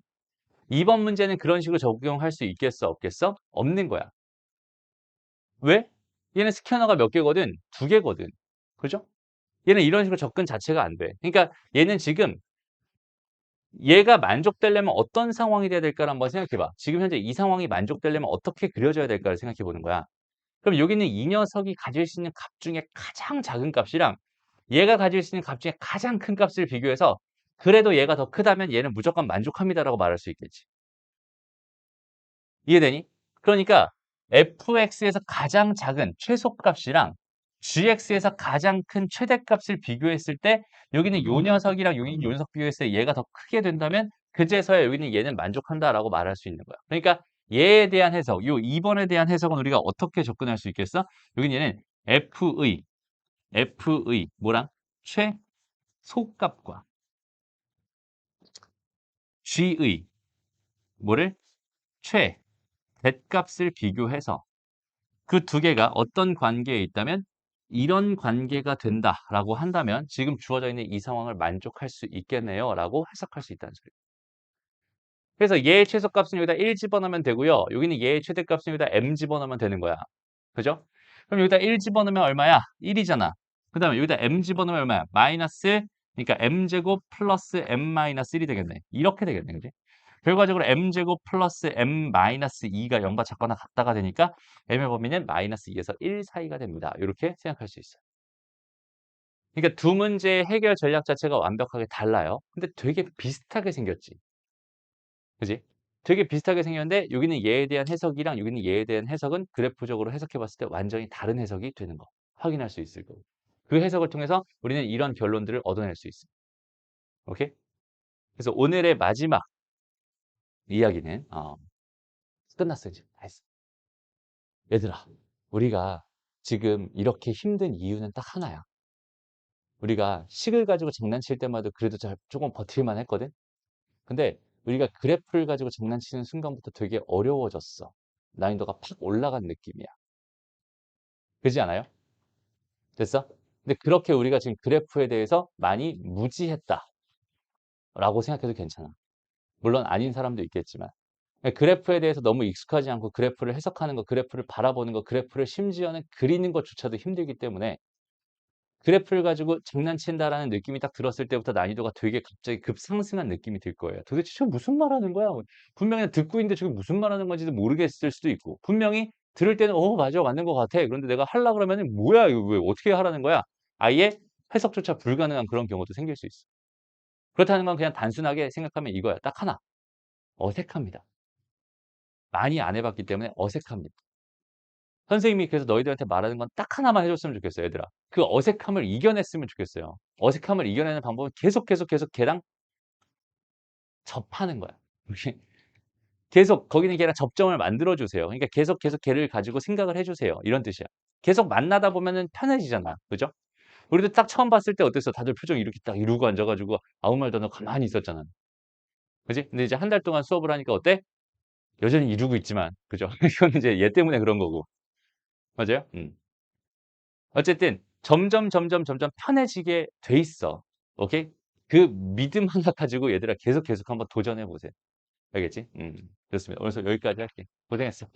2번 문제는 그런 식으로 적용할 수 있겠어? 없겠어? 없는 거야. 왜? 얘는 스캐너가 몇 개거든? 두 개거든. 그죠? 얘는 이런 식으로 접근 자체가 안 돼. 그러니까 얘는 지금 얘가 만족되려면 어떤 상황이 돼야 될까를 한번 생각해 봐. 지금 현재 이 상황이 만족되려면 어떻게 그려져야 될까를 생각해 보는 거야. 그럼 여기는 이 녀석이 가질 수 있는 값 중에 가장 작은 값이랑 얘가 가질 수 있는 값 중에 가장 큰 값을 비교해서 그래도 얘가 더 크다면 얘는 무조건 만족합니다라고 말할 수 있겠지. 이해되니? 그러니까 fx에서 가장 작은 최소값이랑 gx에서 가장 큰 최대값을 비교했을 때 여기는 요 녀석이랑 여기 요 녀석 비교했을 때 얘가 더 크게 된다면 그제서야 여기는 얘는 만족한다라고 말할 수 있는 거야. 그러니까 얘에 대한 해석, 요 2번에 대한 해석은 우리가 어떻게 접근할 수 있겠어? 여기는 얘는 f의 뭐랑? 최소값과 g의 뭐를? 대값을 비교해서 그 두 개가 어떤 관계에 있다면 이런 관계가 된다라고 한다면 지금 주어져 있는 이 상황을 만족할 수 있겠네요라고 해석할 수 있다는 소리예요. 그래서 얘의 최소값은 여기다 1 집어넣으면 되고요. 여기는 얘의 최대값은 여기다 m 집어넣으면 되는 거야. 그죠? 그럼 여기다 1 집어넣으면 얼마야? 1이잖아. 그 다음에 여기다 m 집어넣으면 얼마야? 마이너스 그러니까 m제곱 플러스 m 마이너스 1이 되겠네. 이렇게 되겠네. 그지? 결과적으로 m제곱 플러스 m 마이너스 2가 0과 작거나 같다가 되니까 m의 범위는 마이너스 2에서 1 사이가 됩니다. 이렇게 생각할 수 있어요. 그러니까 두 문제의 해결 전략 자체가 완벽하게 달라요. 근데 되게 비슷하게 생겼지. 그지? 되게 비슷하게 생겼는데 여기는 얘에 대한 해석이랑 여기는 얘에 대한 해석은 그래프적으로 해석해 봤을 때 완전히 다른 해석이 되는 거 확인할 수 있을 거고. 그 해석을 통해서 우리는 이런 결론들을 얻어낼 수 있습니다. 오케이? 그래서 오늘의 마지막 이야기는 끝났어요. 지금 다 했어. 얘들아, 우리가 지금 이렇게 힘든 이유는 딱 하나야. 우리가 식을 가지고 장난칠 때마다 그래도 조금 버틸만 했거든? 근데 우리가 그래프를 가지고 장난치는 순간부터 되게 어려워졌어. 난이도가 팍 올라간 느낌이야. 그렇지 않아요? 됐어? 근데 그렇게 우리가 지금 그래프에 대해서 많이 무지했다라고 생각해도 괜찮아. 물론 아닌 사람도 있겠지만. 그래프에 대해서 너무 익숙하지 않고 그래프를 해석하는 거, 그래프를 바라보는 거, 그래프를 심지어는 그리는 것조차도 힘들기 때문에 그래프를 가지고 장난친다라는 느낌이 딱 들었을 때부터 난이도가 되게 갑자기 급상승한 느낌이 들 거예요. 도대체 저 무슨 말하는 거야? 분명히 듣고 있는데 저게 무슨 말하는 건지도 모르겠을 수도 있고 분명히 들을 때는 맞아 맞는 것 같아. 그런데 내가 하려 그러면은 뭐야 이거 왜 어떻게 하라는 거야? 아예 해석조차 불가능한 그런 경우도 생길 수 있어. 그렇다는 건 그냥 단순하게 생각하면 이거야. 딱 하나. 어색합니다. 많이 안 해봤기 때문에 어색합니다. 선생님이 그래서 너희들한테 말하는 건 딱 하나만 해줬으면 좋겠어요, 얘들아. 그 어색함을 이겨냈으면 좋겠어요. 어색함을 이겨내는 방법은 계속 걔랑 접하는 거야. 계속 거기는 걔랑 접점을 만들어 주세요. 그러니까 계속 걔를 가지고 생각을 해 주세요. 이런 뜻이야. 계속 만나다 보면은 편해지잖아. 그죠? 우리도 딱 처음 봤을 때 어땠어? 다들 표정 이렇게 딱 이러고 앉아 가지고 아무 말도 안 하고 가만히 있었잖아. 그지? 근데 이제 한 달 동안 수업을 하니까 어때? 여전히 이루고 있지만. 그죠? 이건 이제 얘 때문에 그런 거고. 맞아요? 어쨌든 점점 편해지게 돼 있어. 오케이? 그 믿음 하나 가지고 얘들아 계속 한번 도전해 보세요. 알겠지? 좋습니다. 오늘 수업 여기까지 할게. 고생했어.